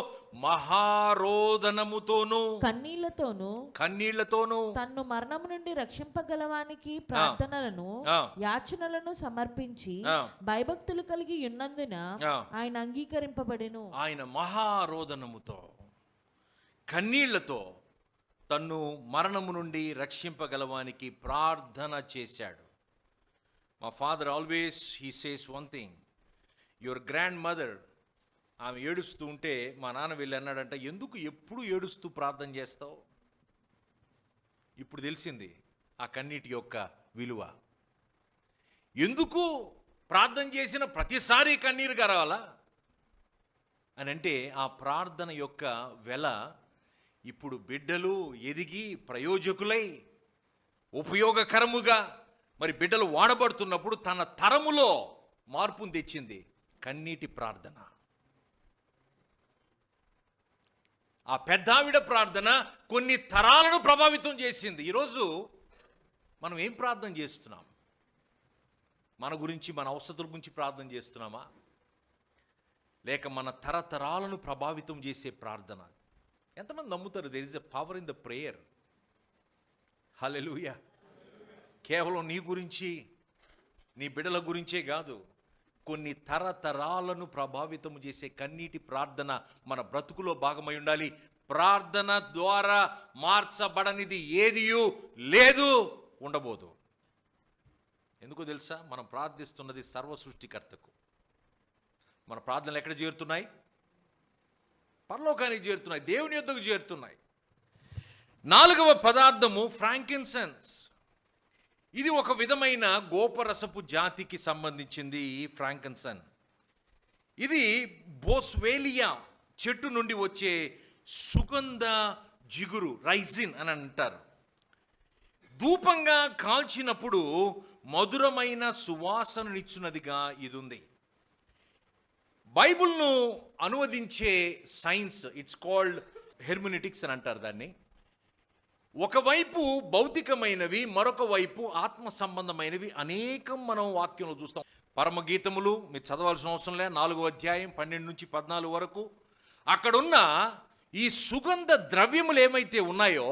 మహారోదనముతోను కన్నీళ్లతోను తన్ను మరణము నుండి రక్షింపగలవానికి ప్రార్థనలను యాచనలను సమర్పించి భయభక్తులు కలిగి ఉన్నందున ఆయన అంగీకరింపబడెను. ఆయన మహారోదనముతో కన్నీళ్లతో తన్ను మరణము నుండి రక్షింపగలవానికి ప్రార్థన చేశాడు. మా father always he says one thing, your grand mother, ఆమె ఏడుస్తూ ఉంటే మా నాన్న వెళ్ళి అన్నాడంట, ఎందుకు ఎప్పుడు ఏడుస్తూ ప్రార్థన చేస్తావు? ఇప్పుడు తెలిసింది ఆ కన్నీటి యొక్క విలువ. ఎందుకు ప్రార్థన చేసిన ప్రతిసారి కన్నీరుగా రావాలా అని అంటే, ఆ ప్రార్థన యొక్క వెల ఇప్పుడు బిడ్డలు ఎదిగి ప్రయోజకులై ఉపయోగకరముగా మరి బిడ్డలు వాడబడుతున్నప్పుడు తన తరములో మార్పును తెచ్చింది కన్నీటి ప్రార్థన. ఆ పెద్దావిడ ప్రార్థన కొన్ని తరాలను ప్రభావితం చేసింది. ఈరోజు మనం ఏం ప్రార్థన చేస్తున్నాం? మన గురించి, మన అవసరాల గురించి ప్రార్థన చేస్తున్నామా, లేక మన తరతరాలను ప్రభావితం చేసే ప్రార్థన? ఎంతమంది నమ్ముతారు there is a power in the prayer? Hallelujah. కేవలం నీ గురించి, నీ బిడ్డల గురించే కాదు, కొన్ని తరతరాలను ప్రభావితం చేసే కన్నీటి ప్రార్థన మన బ్రతుకులో భాగమై ఉండాలి. ప్రార్థన ద్వారా మార్చబడనిది ఏదియూ లేదు, ఉండబోదు. ఎందుకో తెలుసా? మనం ప్రార్థిస్తున్నది సర్వ సృష్టికర్తకు. మన ప్రార్థనలు ఎక్కడ చేరుతున్నాయి? పరలోకానికి చేరుతున్నాయి, దేవుని యొద్దకు చేరుతున్నాయి. 4వ పదార్థము ఫ్రాంకిన్సెన్స్. ఇది ఒక విధమైన గోపరసపు జాతికి సంబంధించింది. ఈ ఫ్రాంకిన్సెన్స్ ఇది బోస్వేలియా చెట్టు నుండి వచ్చే సుగంధ జిగురు, రైజిన్ అని అంటారు. ధూపంగా కాల్చినప్పుడు మధురమైన సువాసననిచ్చున్నదిగా ఇది ఉంది. బైబిల్ను అనువదించే సైన్స్, ఇట్స్ కాల్డ్ హెర్మినెటిక్స్ అని అంటారు దాన్ని. ఒకవైపు భౌతికమైనవి, మరొక వైపు ఆత్మ సంబంధమైనవి అనేకం మనం వాక్యంలో చూస్తాం. పరమగీతములు మీరు చదవాల్సిన అవసరం లే, 4వ అధ్యాయం 12 నుంచి 14 వరకు. అక్కడున్న ఈ సుగంధ ద్రవ్యములు ఏమైతే ఉన్నాయో,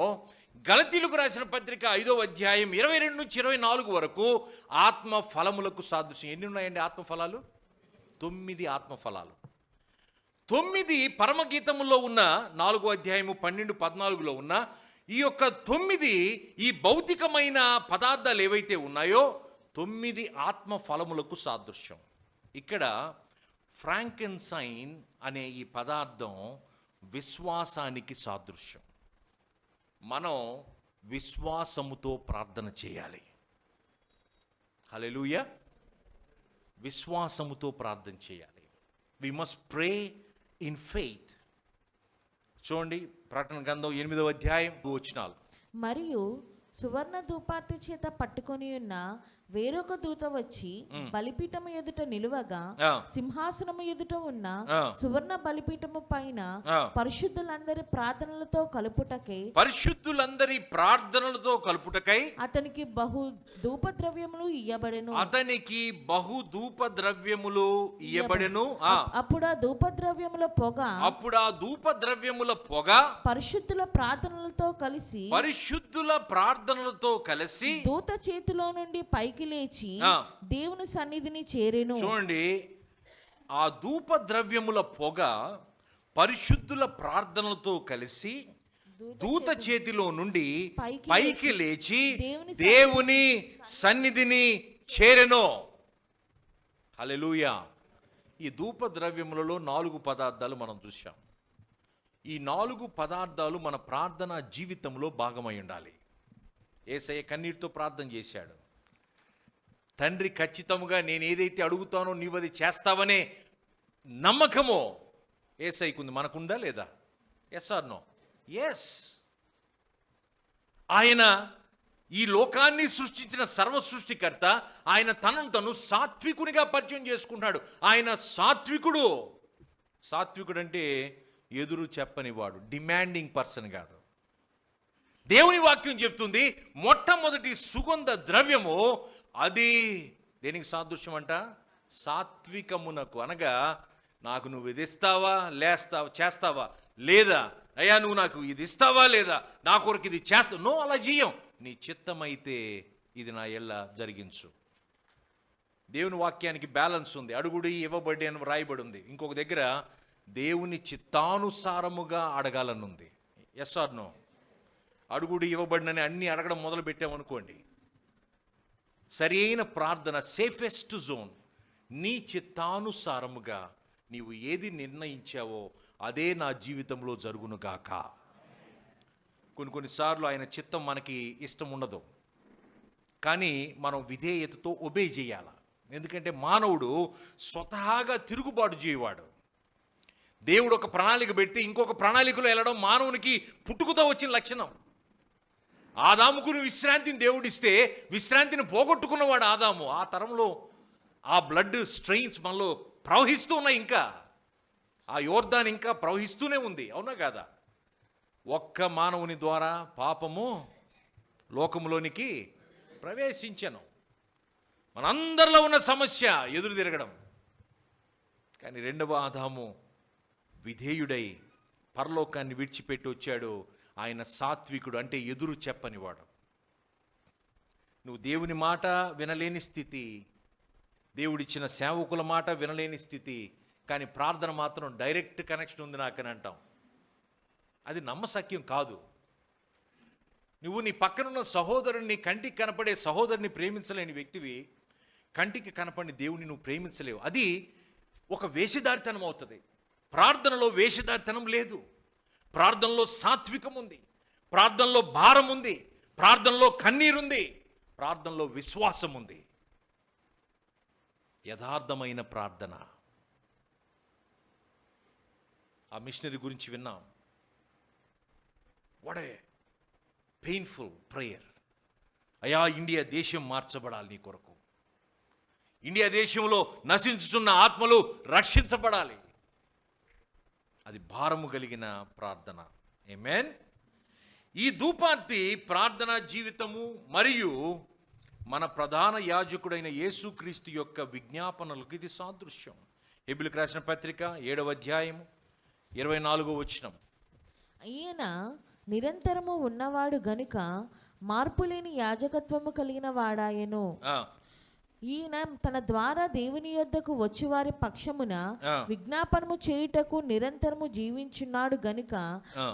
గలతీలకు రాసిన పత్రిక 5వ అధ్యాయం 22 నుంచి 24 వరకు ఆత్మ ఫలములకు సాదృశ్యం. ఎన్ని ఉన్నాయండి ఆత్మ ఫలాలు? 9 ఆత్మ ఫలాలు. 9 పరమగీతములో ఉన్న 4వ అధ్యాయము 12, 14లో ఉన్న ఈ యొక్క 9 ఈ భౌతికమైన పదార్థాలు ఏవైతే ఉన్నాయో 9 ఆత్మ ఫలములకు సాదృశ్యం. ఇక్కడ ఫ్రాంకెన్సైన్ అనే ఈ పదార్థం విశ్వాసానికి సాదృశ్యం. మనం విశ్వాసముతో ప్రార్థన చేయాలి. హల్లెలూయా. విశ్వాసముతో ప్రార్థన చేయాలి. We must pray in faith. చూడండి ప్రకటన గ్రంథం 8వ అధ్యాయం 2 వచనాలు. మరియు సువర్ణ ధూపార్తి చేత పట్టుకొని ఉన్న వేరొక దూత వచ్చి బలిపీఠము ఎదుట నిలువగా సింహాసనము ఎదుట ఉన్న సువర్ణ బలిపీఠము పైన పరిశుద్ధులందరి ప్రార్థనలతో కలుపుటకై అతనికి బహు ధూపద్రవ్యములు ఇయ్యబడెను. అప్పుడు ఆ ధూపద్రవ్యముల పొగ పరిశుద్ధుల ప్రార్థనలతో కలిసి దూత చేతిలో నుండి పైకి పైకి లేచి ఆ. దేవుని సన్నిధిని చేరెను. చూడండి, ఆ ధూప ద్రవ్యముల పొగ పరిశుద్ధుల ప్రార్థనలతో కలిసి దూత చేతిలో నుండి పైకి లేచి దేవుని సన్నిధిని చేరెను. హల్లెలూయా. ఈ ధూప ద్రవ్యములలో 4 పదార్థాలు మనం చూసాం. ఈ 4 పదార్థాలు మన ప్రార్థన జీవితంలో భాగమై ఉండాలి. యేసయ్య కన్నీటితో ప్రార్థన చేశాడు. తండ్రి, ఖచ్చితంగా నేను ఏదైతే అడుగుతానో నీవు అది చేస్తావనే నమ్మకమో యేసయ్యకుంది. మనకుందా లేదా? Yes or no? ఎస్. ఆయన ఈ లోకాన్ని సృష్టించిన సర్వ సృష్టికర్త. ఆయన తనను తను సాత్వికునిగా పరిచయం చేసుకుంటాడు. ఆయన సాత్వికుడు. సాత్వికుడు అంటే ఎదురు చెప్పనివాడు, డిమాండింగ్ పర్సన్ కాదు. దేవుని వాక్యం చెప్తుంది, మొట్టమొదటి సుగంధ ద్రవ్యము అది దేనికి సాదృశ్యం అంట? సాత్వికమునకు. అనగా నాకు నువ్వు ఇది ఇస్తావా, లేస్తావా, చేస్తావా లేదా, అయ్యా నువ్వు నాకు ఇది ఇస్తావా లేదా, నా కొరకు ఇది చేస్తావు, నో అలా చేయం, నీ చిత్తమైతే ఇది నా ఎల్ల జరిగించు. దేవుని వాక్యానికి బ్యాలెన్స్ ఉంది. అడుగుడి ఇవ్వబడి అని వ్రాయబడి ఉంది. ఇంకొక దగ్గర దేవుని చిత్తానుసారముగా అడగాలనుంది. Yes or no? అడుగుడి ఇవ్వబడినని అన్ని అడగడం మొదలు పెట్టామనుకోండి, సరి అయిన ప్రార్థన, సేఫెస్ట్ జోన్, నీ చిత్తానుసారముగా నీవు ఏది నిర్ణయించావో అదే నా జీవితంలో జరుగునుగాక. కొన్నిసార్లు ఆయన చిత్తం మనకి ఇష్టం ఉండదు, కానీ మనం విధేయతతో ఒబే చేయాలి. ఎందుకంటే మానవుడు స్వతహాగా తిరుగుబాటు చేయవాడు. దేవుడు ఒక ప్రణాళిక పెడితే ఇంకొక ప్రణాళికలో వెళ్ళడం మానవునికి పుట్టుకతో వచ్చిన లక్షణం. ఆదాముకు విశ్రాంతిని దేవుడిస్తే విశ్రాంతిని పోగొట్టుకున్నవాడు ఆదాము. ఆ తరంలో ఆ బ్లడ్ స్ట్రెయిన్స్ మనలో ప్రవహిస్తూ ఉన్నాయి. ఇంకా ఆ యోర్దాన్ ఇంకా ప్రవహిస్తూనే ఉంది. అవునా కాదా? ఒక్క మానవుని ద్వారా పాపము లోకములోనికి ప్రవేశించను. మనందరిలో ఉన్న సమస్య ఎదురు తిరగడం. కానీ రెండవ ఆదాము విధేయుడై పరలోకాన్ని విడిచిపెట్టి వచ్చాడు. ఆయన సాత్వికుడు, అంటే ఎదురు చెప్పనివాడు. నువ్వు దేవుని మాట వినలేని స్థితి, దేవుడిచ్చిన సేవకుల మాట వినలేని స్థితి, కానీ ప్రార్థన మాత్రం డైరెక్ట్ కనెక్షన్ ఉంది నాకని అంటాం. అది నమ్మశక్యం కాదు. నువ్వు నీ పక్కనున్న సహోదరుని, కంటికి కనపడే సహోదరుని ప్రేమించలేని వ్యక్తివి, కంటికి కనపడిన దేవుని నువ్వు ప్రేమించలేవు. అది ఒక వేషధారితనం అవుతుంది. ప్రార్థనలో వేషధారితనం లేదు. ప్రార్థనలో సాత్వికం ఉంది, ప్రార్థనలో భారం ఉంది, ప్రార్థనలో కన్నీరుంది, ప్రార్థనలో విశ్వాసం ఉంది. యథార్థమైన ప్రార్థన. ఆ మిషనరీ గురించి విన్నాం. What a painful prayer. అయా, ఇండియా దేశం మార్చబడాలి నీ కొరకు. ఇండియా దేశంలో నశించుచున్న ఆత్మలు రక్షించబడాలి. అది భారము కలిగిన ప్రార్థన. ఆమేన్. ఈ ధూపార్తి ప్రార్థనా జీవితము మరియు మన ప్రధాన యాజకుడైన యేసుక్రీస్తు యొక్క విజ్ఞాపనలకు ఇది సాదృశ్యం. హెబ్రీయులకు రాసిన పత్రిక 7వ అధ్యాయము 24వ వచనం. ఈయన నిరంతరము ఉన్నవాడు గనుక మార్పులేని యాజకత్వము కలిగిన వాడాయను. ఈయన తన ద్వారా దేవుని యొద్దకు వచ్చి వారి పక్షమున విజ్ఞాపనము చేయుటకు నిరంతరము జీవించున్నాడు గనుక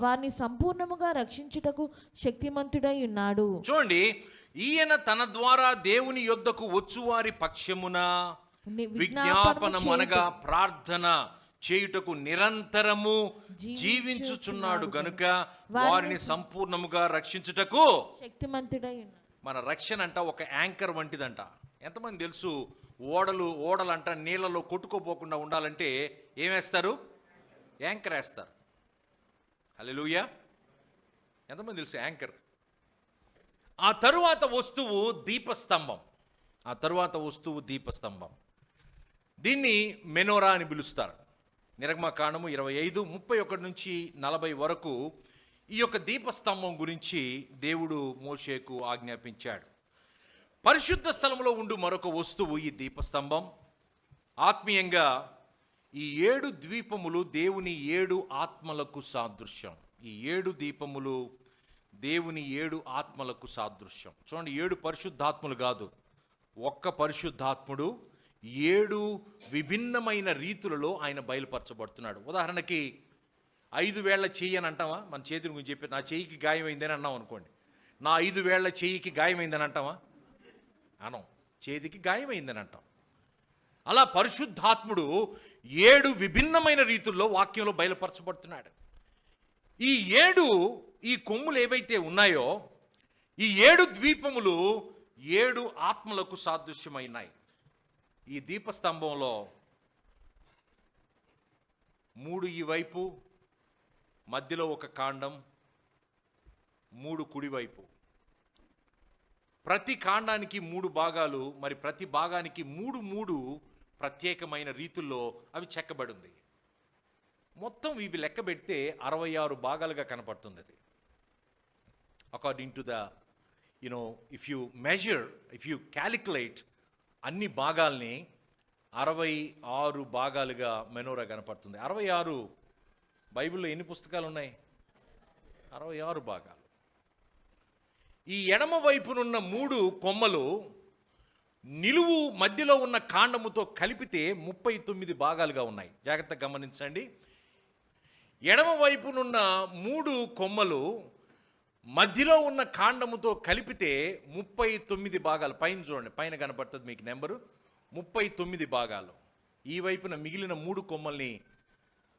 వారిని సంపూర్ణముగా రక్షించుటకు శక్తిమంతుడై ఉన్నాడు. చూడండి, ఈయన తన ద్వారా దేవుని యొద్దకు వచ్చు వారి పక్షమున విజ్ఞాపనము అనగా ప్రార్థన చేయుటకు నిరంతరము జీవించుచున్నాడు గనుక వారిని సంపూర్ణముగా రక్షించుటకు శక్తిమంతుడై ఉన్నాడు. మన రక్షణ అంట ఒక యాంకర్ వంటిదంట. ఎంతమంది తెలుసు? ఓడలంట నీళ్ళలో కొట్టుకోపోకుండా ఉండాలంటే ఏమేస్తారు? యాంకర్ వేస్తారు. హల్లెలూయా. ఎంతమంది తెలుసు యాంకర్? ఆ తరువాత వస్తువు దీపస్తంభం. దీన్ని మెనోరా అని పిలుస్తారు. నిర్గమకాండము 25:31 నుంచి 40 వరకు ఈ యొక్క దీపస్తంభం గురించి దేవుడు మోషేకు ఆజ్ఞాపించాడు. పరిశుద్ధ స్థలంలో ఉండు మరొక వస్తువు ఈ దీపస్తంభం. ఆత్మీయంగా ఈ 7 ద్వీపములు దేవుని 7 ఆత్మలకు సాదృశ్యం. ఈ 7 దీపములు దేవుని 7 ఆత్మలకు సాదృశ్యం. చూడండి, 7 పరిశుద్ధాత్మలు కాదు, ఒక్క పరిశుద్ధాత్ముడు 7 విభిన్నమైన రీతులలో ఆయన బయలుపరచబడుతున్నాడు. ఉదాహరణకి 5 వేళ్ల చెయ్యి అని అంటావా? మన చేతిని గురించి చెప్పి నా చెయ్యికి గాయమైందని అన్నాం అనుకోండి, నా 5 వేళ్ల చెయ్యికి గాయమైందని అంటావా? అనం, చేతికి గాయమైందని అంటాం. అలా పరిశుద్ధాత్ముడు 7 విభిన్నమైన రీతుల్లో వాక్యంలో బయలుపరచబడుతున్నాడు. ఈ 7 ఈ కొమ్ములు ఏవైతే ఉన్నాయో, ఈ 7 ద్వీపములు 7 ఆత్మలకు సాదృశ్యమైనాయి. ఈ దీపస్తంభంలో 3 ఈ వైపు, మధ్యలో ఒక కాండం, 3 కుడివైపు. ప్రతి కాండానికి 3 భాగాలు, మరి ప్రతి భాగానికి 3 ప్రత్యేకమైన రీతుల్లో అవి చెక్కబడింది. మొత్తం ఇవి లెక్క పెడితే 66 భాగాలుగా కనపడుతుంది. అది according to the if you measure, if you calculate, అన్ని భాగాల్ని 66 భాగాలుగా మెనోరా కనపడుతుంది. 66 బైబిల్లో ఎన్ని పుస్తకాలు ఉన్నాయి? 66 భాగాలు. ఈ ఎడమ వైపునున్న 3 కొమ్మలు నిలువు మధ్యలో ఉన్న కాండముతో కలిపితే 39 భాగాలుగా ఉన్నాయి. జాగ్రత్తగా గమనించండి. ఎడమ వైపునున్న 3 కొమ్మలు మధ్యలో ఉన్న కాండముతో కలిపితే 39 భాగాలు. పైన చూడండి, పైన కనపడుతుంది మీకు నెంబరు, 39 భాగాలు. ఈ వైపున మిగిలిన 3 కొమ్మల్ని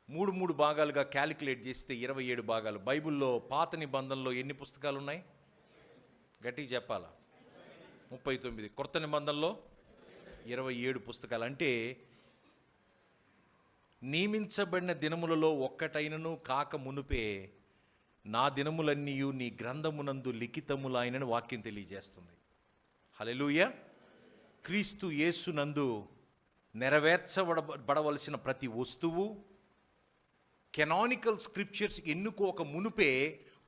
3 భాగాలుగా క్యాలిక్యులేట్ చేస్తే 27 భాగాలు. బైబిల్లో పాత నిబంధనలో ఎన్ని పుస్తకాలు ఉన్నాయి? గట్టిగా చెప్పాలా? 39. కొత్త నిబంధనలో 27 పుస్తకాలు. అంటే నియమించబడిన దినములలో ఒక్కటైనను కాక మునుపే నా దినములన్నీయు నీ గ్రంథమునందు లిఖితములైనని వాక్యం తెలియజేస్తుంది. హల్లెలూయా. క్రీస్తు యేసునందు నెరవేర్చబడవలసిన ప్రతి వస్తువు, కెనానికల్ స్క్రిప్చర్స్ ఎన్నుకోక మునుపే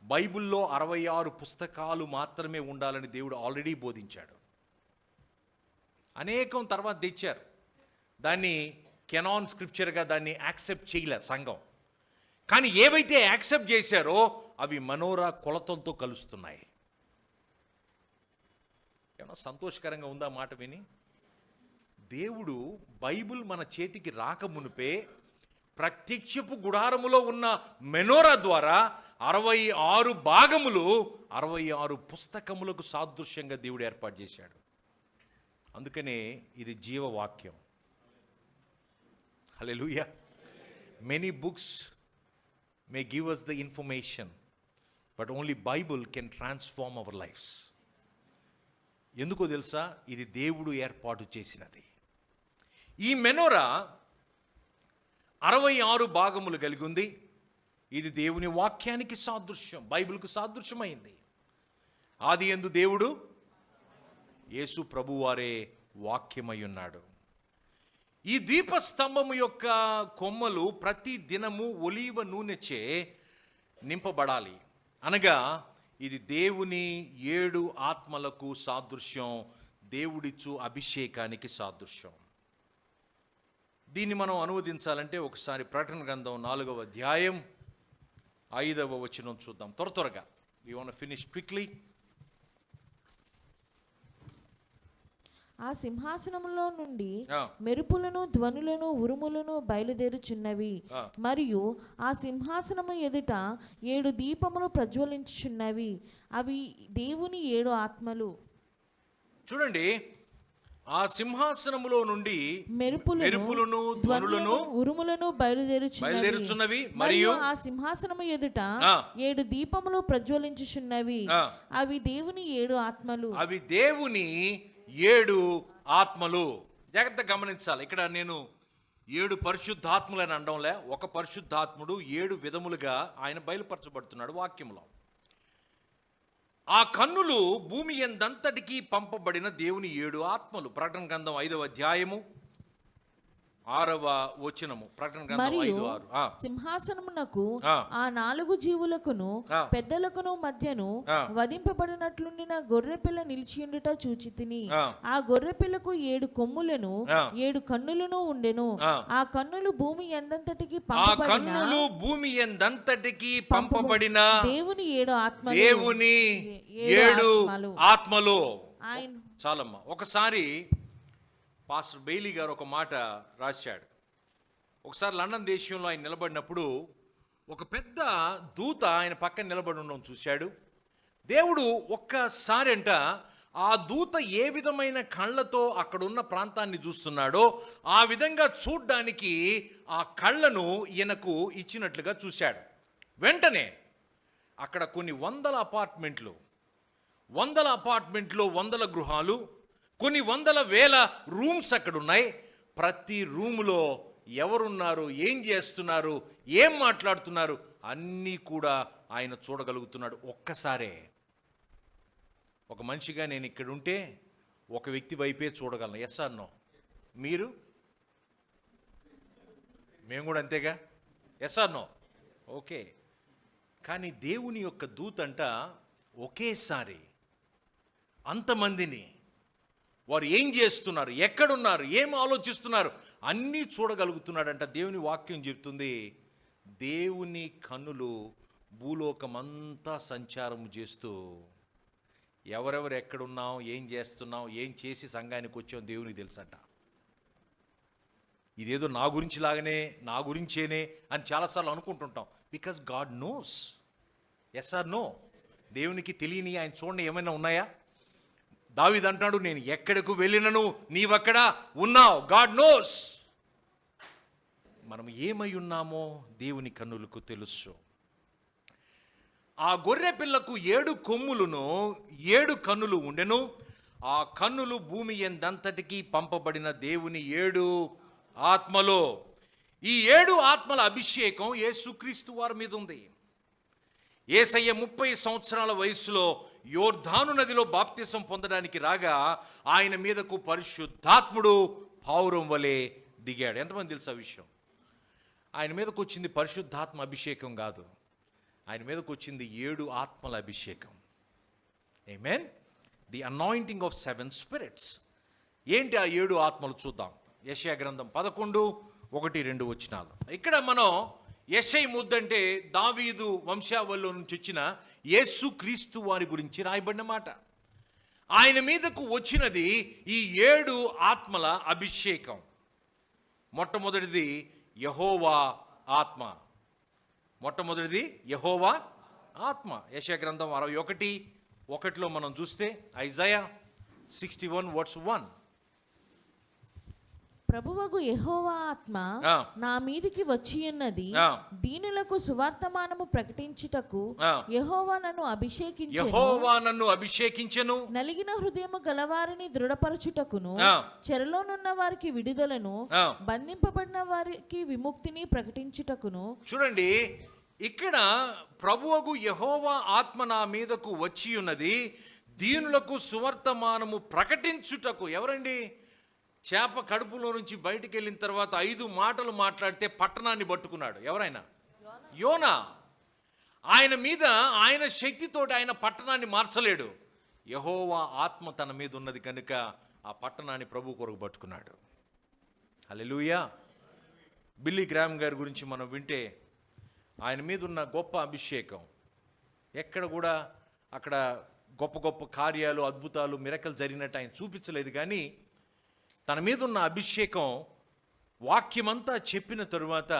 బైబిల్లో 66 పుస్తకాలు మాత్రమే ఉండాలని దేవుడు ఆల్రెడీ బోధించాడు. అనేకం తర్వాత తెచ్చారు, దాన్ని కెనాన్ స్క్రిప్చర్గా దాన్ని యాక్సెప్ట్ చేయలే సంఘం. కానీ ఏవైతే యాక్సెప్ట్ చేశారో అవి మనోరా కొలతలతో కలుస్తున్నాయి. ఏమన్నా సంతోషకరంగా ఉందా మాట విని? దేవుడు బైబిల్ మన చేతికి రాకమునుపే ప్రత్యక్షపు గుడారములో ఉన్న మెనోరా ద్వారా 66 భాగములు 66 పుస్తకములకు సాదృశ్యంగా దేవుడు ఏర్పాటు చేశాడు. అందుకనే ఇది జీవవాక్యం. Hallelujah. Many books may give us the information, but only Bible can transform our lives. ఎందుకో తెలుసా? ఇది దేవుడు ఏర్పాటు చేసినది. ఈ మెనోరా 66 భాగములు కలిగి ఉంది. ఇది దేవుని వాక్యానికి సాదృశ్యం, బైబిల్కు సాదృశ్యమైంది. ఆది యందు దేవుడు, యేసు ప్రభువారే వాక్యమై ఉన్నాడు. ఈ దీపస్తంభము యొక్క కొమ్మలు ప్రతి దినము ఒలీవ నూనెచే నింపబడాలి. అనగా ఇది దేవుని 7 ఆత్మలకు సాదృశ్యం, దేవుడిచ్చు అభిషేకానికి సాదృశ్యం. దీన్ని మనం అనువదించాలంటే ఒకసారి ప్రకటన గ్రంథం 4వ అధ్యాయం 5వ వచనం చూద్దాం. త్వరగా we want to finish quickly. ఆ సింహాసనములో నుండి మెరుపులను, ధ్వనులను, ఉరుములను బయలుదేరుచున్నవి. మరియు ఆ సింహాసనము ఎదుట 7 దీపములు ప్రజ్వలించుచున్నవి. అవి దేవుని 7 ఆత్మలు. చూడండి, ఆ సింహాసనములో నుండి మెరుపులను, ధ్వనులను, ఉరుములను బయలుదేరుచున్నవి. మరియు ఆ సింహాసనము ఎదుట 7 దీపములు ప్రజ్వలించుచున్నవి. అవి దేవుని 7 ఆత్మలు. అవి దేవుని 7 ఆత్మలు. జాగ్రత్తగా గమనించాలి. ఇక్కడ నేను 7 పరిశుద్ధాత్ములు అని అనడంలే, ఒక పరిశుద్ధాత్ముడు 7 విధములుగా ఆయన బయలుపరచబడుతున్నాడు వాక్యంలో. ఆ కన్నులు భూమి ఎందంతటికీ పంపబడిన దేవుని 7 ఆత్మలు. ప్రకటన గ్రంథం 5వ అధ్యాయము 6వ వచనము. ప్రకటన గ్రంథం 5:6. సింహాసనమునకు ఆ 4 జీవులకును పెద్దలకును మధ్యను వధింపబడినట్లుండిన గొర్రెపిల్ల నిలిచియుండుట చూచితిని. ఆ గొర్రెపిల్లకు 7 కొమ్ములను 7 కన్నులను ఉండెను. ఆ కన్నులు భూమి ఎందంతటికి పంపబడిన దేవుని 7 ఆత్మలు. దేవుని 7 ఆత్మలు. ఆయన చాలమ్మా. ఒకసారి పాస్టర్ బెయిలీ గారు ఒక మాట రాశాడు. ఒకసారి లండన్ దేశంలో ఆయన నిలబడినప్పుడు ఒక పెద్ద దూత ఆయన పక్కన నిలబడి ఉండడం చూశాడు. దేవుడు ఒక్కసారి అంట ఆ దూత ఏ విధమైన కళ్ళతో అక్కడున్న ప్రాంతాన్ని చూస్తున్నాడో ఆ విధంగా చూడ్డానికి ఆ కళ్ళను ఈయనకు ఇచ్చినట్లుగా చూశాడు. వెంటనే అక్కడ కొన్ని వందల అపార్ట్మెంట్లు, వందల గృహాలు, కొన్ని వందల వేల రూమ్స్ అక్కడ ఉన్నాయి. ప్రతి రూములో ఎవరున్నారు, ఏం చేస్తున్నారు, ఏం మాట్లాడుతున్నారు అన్నీ కూడా ఆయన చూడగలుగుతున్నాడు ఒక్కసారే. ఒక మనిషిగా నేను ఇక్కడ ఉంటే ఒక వ్యక్తి వైపే చూడగలను. Yes or no? మీరు? మేము కూడా అంతేగా? Yes or no? ఓకే. కానీ దేవుని యొక్క దూతంట ఒకేసారి అంతమందిని, వారు ఏం చేస్తున్నారు, ఎక్కడున్నారు, ఏం ఆలోచిస్తున్నారు అన్నీ చూడగలుగుతున్నాడంట. దేవుని వాక్యం చెప్తుంది, దేవుని కన్నులు భూలోకమంతా సంచారం చేస్తూ ఎవరెవరు ఎక్కడున్నాం, ఏం చేస్తున్నాం, ఏం చేసి సంఘానికి వచ్చాం దేవునికి తెలుసంట. ఇదేదో నా గురించి లాగానే, నా గురించేనే అని చాలాసార్లు అనుకుంటుంటాం. Because God knows. Yes or no? దేవునికి తెలియని, ఆయన చూడని ఏమైనా ఉన్నాయా? దావీదు అంటాడు, నేను ఎక్కడకు వెళ్ళినను నీవక్కడ ఉన్నావు. God knows. మనం ఏమై ఉన్నామో దేవుని కన్నులకు తెలుసు. ఆ గొర్రె పిల్లకు 7 కొమ్ములను 7 కన్నులు ఉండెను. ఆ కన్నులు భూమి ఎందంతటికి పంపబడిన దేవుని 7 ఆత్మలో. ఈ 7 ఆత్మల అభిషేకం యేసుక్రీస్తు వారి మీద ఉంది. యేసయ్య 30 సంవత్సరాల వయసులో యోర్దాను నదిలో బాప్తిసం పొందడానికి రాగా ఆయన మీదకు పరిశుద్ధాత్ముడు పావురం వలె దిగాడు. ఎంతమంది తెలుసు ఆ విషయం? ఆయన మీదకు వచ్చింది పరిశుద్ధాత్మ అభిషేకం కాదు, ఆయన మీదకు వచ్చింది 7 ఆత్మల అభిషేకం. Amen. The anointing of 7 spirits. ఏంటి ఆ 7 ఆత్మలు చూద్దాం. యెషయా గ్రంథం 11:1-2 వచనాలు. ఇక్కడ మనం యెషయి ముద్దంటే దావీదు వంశావళిలో నుంచి వచ్చిన యేసుక్రీస్తు వారి గురించి రాయబడిన మాట. ఆయన మీదకు వచ్చినది ఈ 7 ఆత్మల అభిషేకం. మొట్టమొదటిది యెహోవా ఆత్మ. మొట్టమొదటిది యెహోవా ఆత్మ. యెషయా గ్రంథం 61:1 మనం చూస్తే, ఐజాయా 61:1, ప్రభువగు యెహోవా ఆత్మ నా మీదికి వచ్చి ఉన్నది, దీనులకు సువర్తమానము ప్రకటించుటకు యెహోవా నన్ను అభిషేకించెను, నలిగిన హృదయము గలవారిని దృఢపరచుటకును, చెరలోనున్న వారికి విడుదలను, బంధింపబడిన వారికి విముక్తిని ప్రకటించుటకును. చూడండి, ఇక్కడ ప్రభువగు యెహోవా ఆత్మ నా మీదకు వచ్చి ఉన్నది, దీనులకు సువర్తమానము ప్రకటించుటకు. ఎవరండి? చేప కడుపులో నుంచి బయటికి వెళ్ళిన తర్వాత 5 మాటలు మాట్లాడితే పట్టణాన్ని పట్టుకున్నాడు. ఎవరైనా? యోనా. ఆయన మీద, ఆయన శక్తితోటి ఆయన పట్టణాన్ని మార్చలేడు. యెహోవా ఆత్మ తన మీద ఉన్నది కనుక ఆ పట్టణాన్ని ప్రభు కొరకు పట్టుకున్నాడు. హల్లెలూయా. బిల్లీ గ్రామ్ గారి గురించి మనం వింటే ఆయన మీద ఉన్న గొప్ప అభిషేకం, ఎక్కడ కూడా అక్కడ గొప్ప గొప్ప కార్యాలు, అద్భుతాలు, మిరకలు జరిగినట్టు ఆయన చూపించలేదు. కానీ తన మీద ఉన్న అభిషేకం వాక్యమంతా చెప్పిన తరువాత,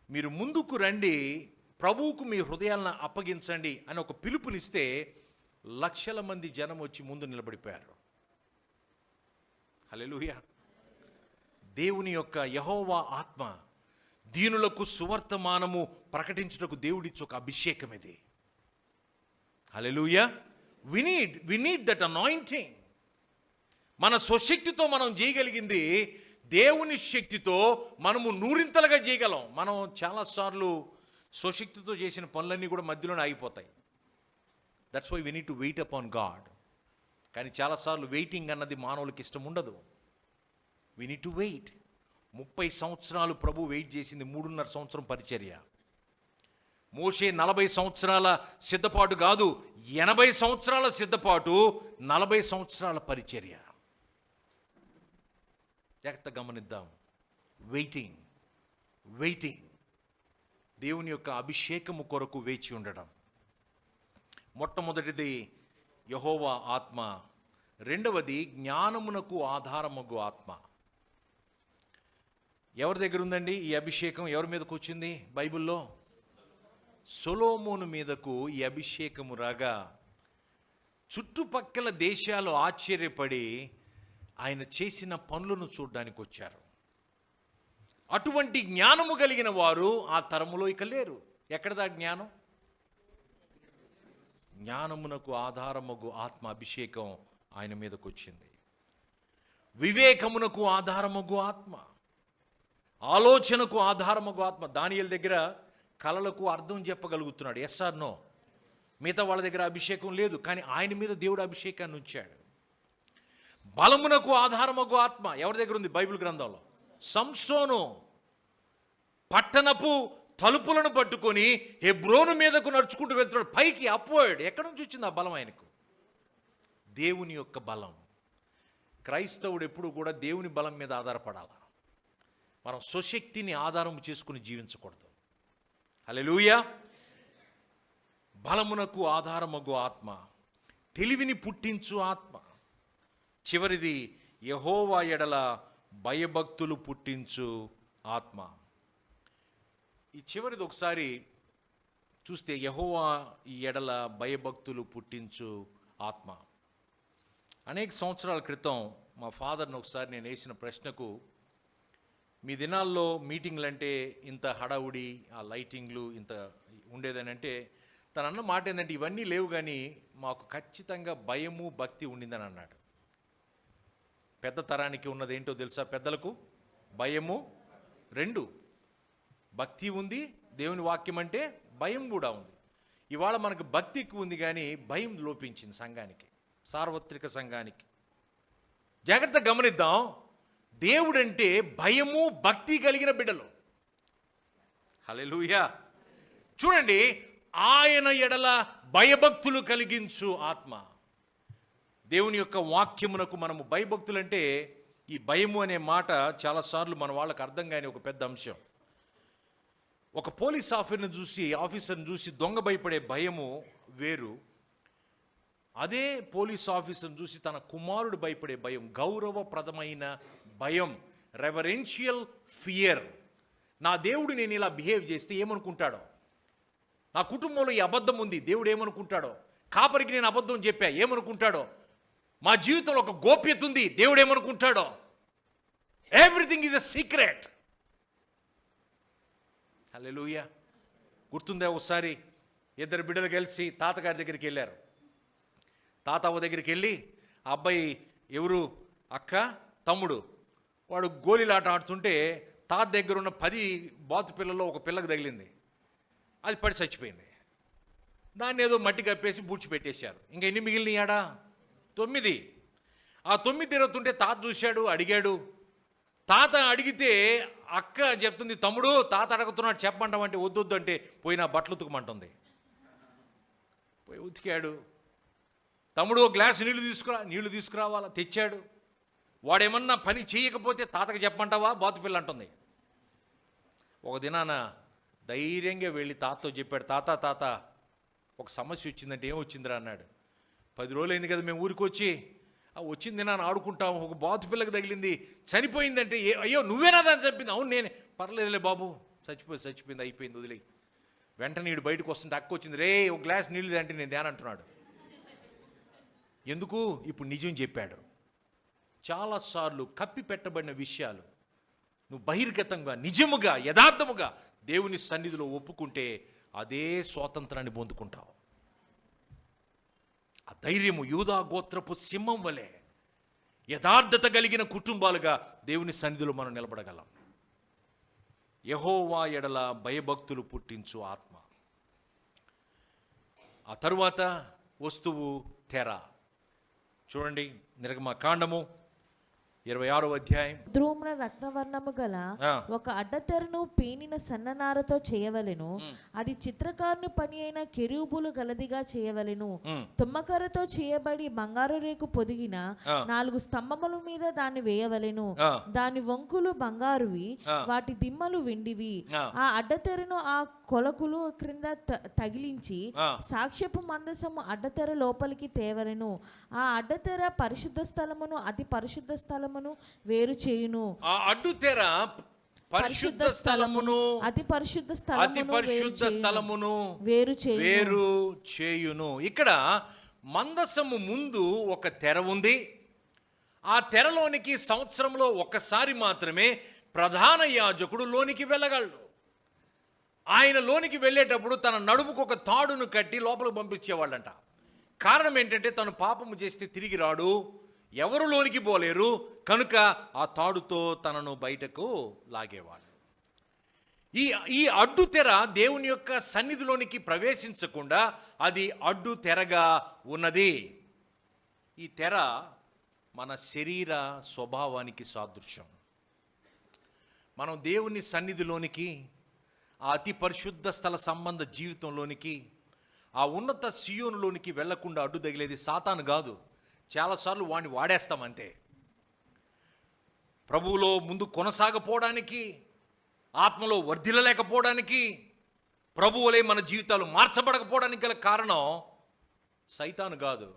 మీరు ముందుకు రండి, ప్రభువుకు మీ హృదయాలను అప్పగించండి అని ఒక పిలుపునిస్తే లక్షల మంది జనం వచ్చి ముందు నిలబడిపోయారు. హల్లెలూయా. దేవుని యొక్క యెహోవా ఆత్మ దీనులకు సువర్తమానము ప్రకటించుటకు దేవుడిచ్చే ఒక అభిషేకం ఇది. Hallelujah. We need that anointing. మన స్వశక్తితో మనం చేయగలిగింది దేవుని శక్తితో మనము 100 చేయగలం. మనం చాలాసార్లు స్వశక్తితో చేసిన పనులన్నీ కూడా మధ్యలోనే ఆగిపోతాయి. That's why we need to wait upon God. కానీ చాలాసార్లు వెయిటింగ్ అన్నది మానవులకి ఇష్టం ఉండదు. వి నీడ్ టు వెయిట్. 30 సంవత్సరాలు ప్రభు వెయిట్ చేసింది, 3.5 సంవత్సరం పరిచర్య. మోషే 40 సంవత్సరాల సిద్ధపాటు కాదు, 80 సంవత్సరాల సిద్ధపాటు, 40 సంవత్సరాల పరిచర్య. జాగ్రత్త గమనిద్దాం. వెయిటింగ్. దేవుని యొక్క అభిషేకము కొరకు వేచి ఉండడం. మొట్టమొదటిది యెహోవా ఆత్మ, రెండవది జ్ఞానమునకు ఆధారమగు ఆత్మ. ఎవరి దగ్గర ఉందండి ఈ అభిషేకం? ఎవరి మీదకు వచ్చింది బైబిల్లో? సొలొమోను మీదకు ఈ అభిషేకము రాగా చుట్టుపక్కల దేశాలు ఆశ్చర్యపడి ఆయన చేసిన పనులను చూడడానికి వచ్చారు. అటువంటి జ్ఞానము కలిగిన వారు ఆ తరములో ఇక లేరు. ఎక్కడదా జ్ఞానం? జ్ఞానమునకు ఆధారమగు ఆత్మ అభిషేకం ఆయన మీదకు వచ్చింది. వివేకమునకు ఆధారమగు ఆత్మ, ఆలోచనకు ఆధారమగు ఆత్మ. దానియేలు దగ్గర కలలకు అర్థం చెప్పగలుగుతున్నాడు. Yes or no? మిగతా వాళ్ళ దగ్గర అభిషేకం లేదు, కానీ ఆయన మీద దేవుడు అభిషేకాన్ని ఉంచాడు. బలమునకు ఆధారమగు ఆత్మ ఎవరి దగ్గర ఉంది బైబిల్ గ్రంథంలో? సంసోను పట్టణపు తలుపులను పట్టుకొని హెబ్రోను మీదకు నడుచుకుంటూ వెళ్తున్నాడు, పైకి అప్వర్డ్. ఎక్కడి నుంచి వచ్చింది ఆ బలం ఆయనకు? దేవుని యొక్క బలం. క్రైస్తవుడు ఎప్పుడు కూడా దేవుని బలం మీద ఆధారపడాలి. మనం స్వశక్తిని ఆధారం చేసుకుని జీవించకూడదు. హల్లెలూయా. బలమునకు ఆధారమగు ఆత్మ, తెలివిని పుట్టించు ఆత్మ. చివరిది యెహోవా ఎడల భయభక్తులు పుట్టించు ఆత్మ. ఈ చివరిది ఒకసారి చూస్తే, యెహోవా ఎడల భయభక్తులు పుట్టించు ఆత్మ. అనేక సంవత్సరాల క్రితం మా ఫాదర్ని ఒకసారి నేను వేసిన ప్రశ్నకు, మీ దినాల్లో మీటింగ్లు అంటే ఇంత హడావుడి, ఆ లైటింగ్లు ఇంత ఉండేదని అంటే, తను అన్న మాట ఏంటంటే, ఇవన్నీ లేవు కానీ మాకు ఖచ్చితంగా భయము భక్తి ఉండిందని అన్నాడు. పెద్ద తరానికి ఉన్నది ఏంటో తెలుసా? పెద్దలకు భయము రెండు. భక్తి ఉంది, దేవుని వాక్యం అంటే భయం కూడా ఉంది. ఇవాళ మనకు భక్తి ఎక్కువ ఉంది కానీ భయం లోపించింది సంఘానికి, సార్వత్రిక సంఘానికి. జాగ్రత్తగా గమనిద్దాం. దేవుడంటే భయము భక్తి కలిగిన బిడ్డలు. హల్లెలూయా. చూడండి, ఆయన ఎడల భయభక్తులు కలిగించు ఆత్మ. దేవుని యొక్క వాక్యమునకు మనము భయభక్తులు అంటే, ఈ భయము అనే మాట చాలాసార్లు మన వాళ్ళకి అర్థం కాని ఒక పెద్ద అంశం. ఒక పోలీస్ ఆఫీసర్ని చూసి దొంగ భయపడే భయము వేరు. అదే పోలీస్ ఆఫీసర్ని చూసి తన కుమారుడు భయపడే భయం గౌరవప్రదమైన భయం, రెవరెన్షియల్ ఫియర్. నా దేవుడు నేను ఇలా బిహేవ్ చేస్తే ఏమనుకుంటాడో, నా కుటుంబంలో ఈ అబద్ధం ఉంది, దేవుడు ఏమనుకుంటాడో, కాపరికి నేను అబద్ధం చెప్పా ఏమనుకుంటాడో, మా జీవితంలో ఒక గోప్యత ఉంది, దేవుడు ఏమనుకుంటాడో. Everything is a secret. Hallelujah. గుర్తుందా, ఒకసారి ఇద్దరు బిడ్డలు కలిసి తాతగారి దగ్గరికి వెళ్ళారు. తాతవ్వ దగ్గరికి వెళ్ళి, ఆ అబ్బాయి ఎవరు, అక్క తమ్ముడు, వాడు గోళీలాట ఆడుతుంటే తాత దగ్గర ఉన్న 10 బాతు పిల్లల్లో ఒక పిల్లకు తగిలింది. అది పడి చచ్చిపోయింది. దాన్ని ఏదో మట్టి కప్పేసి పూడ్చిపెట్టేశారు. ఇంకా ఎన్ని మిగిలినాయాడా? 9. ఆ 9 తిరుగుతుంటే తాత చూశాడు, అడిగాడు. తాత అడిగితే అక్క చెప్తుంది, తమ్ముడు తాత అడుగుతున్నాడు చెప్పమంటామంటే వద్దు అంటే పోయినా బట్టలు ఉతుకమంటుంది. పోయి ఉతికాడు. తమ్ముడు ఒక గ్లాసు నీళ్లు తీసుకురావాలా, తెచ్చాడు. వాడేమన్నా పని చేయకపోతే తాతకు చెప్పమంటావా బాతు పిల్ల అంటుంది. ఒక దినాన ధైర్యంగా వెళ్ళి తాతతో చెప్పాడు, తాత ఒక సమస్య వచ్చిందంటే ఏం వచ్చిందిరా అన్నాడు. 10 రోజులైంది కదా మేము ఊరికి వచ్చి, వచ్చింది నాన్న ఆడుకుంటాం, ఒక బాతు పిల్లకి తగిలింది చనిపోయిందంటే, అయ్యో నువ్వేనా దాన్ని చంపింది? అవును నేనే. పర్లేదులే బాబు, చచ్చిపోయింది అయిపోయింది వదిలే. వెంటనే నీడు బయటకు వస్తుంటే అక్క వచ్చింది, రే ఒక గ్లాస్ నీళ్ళు అంటే నేను దేనంటున్నాడు. ఎందుకు? ఇప్పుడు నిజం చెప్పాడు. చాలాసార్లు కప్పి పెట్టబడిన విషయాలు నువ్వు బహిర్గతంగా నిజముగా యథార్థముగా దేవుని సన్నిధిలో ఒప్పుకుంటే అదే స్వాతంత్రాన్ని పొందుకుంటావు. ఆ ధైర్యము యూదా గోత్రపు సింహం వలె యథార్థత కలిగిన కుటుంబాలుగా దేవుని సన్నిధిలో మనం నిలబడగలం. యెహోవా ఎడల భయభక్తులు పుట్టించు ఆత్మ. ఆ తరువాత వస్తువు తెర. చూడండి, నిర్గమకాండము 26వ అధ్యాయం. ధూమ్ర రత్నవర్ణము గల ఒక అడ్డతెరను పేనిన సన్ననారతో చేయవలెను. అది చిత్రకారుని పని అయిన కెరూబులు గలదిగా చేయవలెను. తుమ్మకర్రతో చేయబడి బంగారు రేకు పొదిగిన 4 స్తంభముల మీద దాన్ని వేయవలెను. దాని వంకులు బంగారువి, వాటి దిమ్మలు వెండివి. ఆ అడ్డతెరను ఆ కొలకులు క్రింద తగిలించి సాక్ష్యపు మందసము అడ్డతెర లోపలికి తేవలెను. ఆ అడ్డతెర పరిశుద్ధ స్థలమును అతి పరిశుద్ధ స్థలమును వేరు చేయును. ఆ అడ్డుతెర పరిశుద్ధ స్థలమును అతి పరిశుద్ధ స్థలమును వేరు చేయును. ఇక్కడ మందసము ముందు ఒక తెర ఉంది. ఆ తెరలోనికి సంవత్సరంలో ఒక్కసారి మాత్రమే ప్రధాన యాజకుడు లోనికి వెళ్ళగలడు. ఆయన లోనికి వెళ్ళేటప్పుడు తన నడుముకు ఒక తాడును కట్టి లోపలికి పంపించేవాళ్ళంట. కారణం ఏంటంటే తను పాపము చేస్తే తిరిగి రాడు, ఎవరు లోనికి పోలేరు కనుక ఆ తాడుతో తనను బయటకు లాగేవాడు. ఈ అడ్డు తెర దేవుని యొక్క సన్నిధిలోనికి ప్రవేశించకుండా అది అడ్డు తెరగా ఉన్నది. ఈ తెర మన శరీర స్వభావానికి సాదృశ్యం. మనం దేవుని సన్నిధిలోనికి, ఆ అతి పరిశుద్ధ స్థల సంబంధ జీవితంలోనికి, ఆ ఉన్నత సియోనులోనికి వెళ్లకుండా అడ్డు తగిలేది సాతాను కాదు. చాలాసార్లు వాడిని వాడేస్తాం అంతే. ప్రభువులో ముందు కొనసాగపోవడానికి, ఆత్మలో వర్ధిల్లలేకపోవడానికి, ప్రభువులే మన జీవితాలు మార్చబడకపోవడానికి గల కారణం సైతాను కాదు,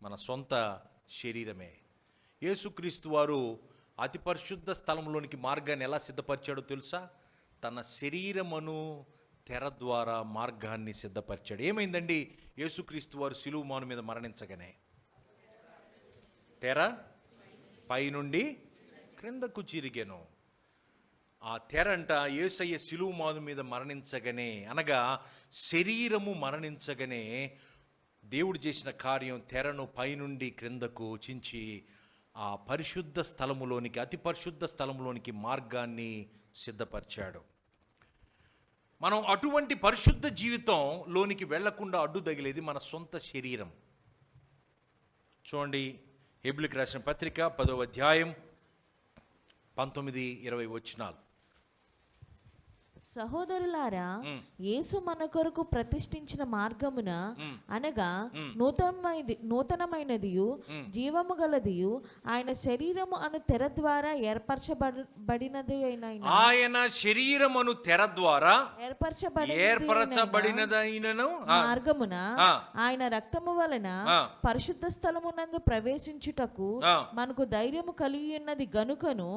మన సొంత శరీరమే. యేసుక్రీస్తు వారు అతి పరిశుద్ధ స్థలంలోనికి మార్గాన్ని ఎలా సిద్ధపరిచాడో తెలుసా? తన శరీరమును తెర ద్వారా మార్గాన్ని సిద్ధపరిచాడు. ఏమైందండి? యేసుక్రీస్తు వారు సిలువ మాను మీద మరణించగానే తెర పైనుండి క్రిందకు చిరిగెను. ఆ తెర అంట యేసయ్య సిలువ మాను మీద మరణించగానే, అనగా శరీరము మరణించగానే దేవుడు చేసిన కార్యం, తెరను పైనుండి క్రిందకు చించి ఆ పరిశుద్ధ స్థలములోనికి, అతి పరిశుద్ధ స్థలములోనికి మార్గాన్ని సిద్ధపరిచాడు. మనం అటువంటి పరిశుద్ధ జీవితం లోనికి వెళ్లకుండా అడ్డు తగిలేది మన సొంత శరీరం. చూడండి, హెబ్రీయులకు రాసిన పత్రిక 10వ అధ్యాయం 19-20 వచనాలు. సహోదరులారా, యేసు మన కొరకు ప్రతిష్ఠించిన మార్గమున, అనగా నూతనమైనదియు జీవము గలదియు ఆయన శరీరము అను తెర ద్వారా ఏర్పరచబడినది అయిన ఆయన శరీరమును తెర ద్వారా ఏర్పరచబడినదైనను మార్గమున ఆయన రక్తము వలన పరిశుద్ధ స్థలమునందు ప్రవేశించుటకు మనకు ధైర్యము కలిగి ఉన్నది గనుకను,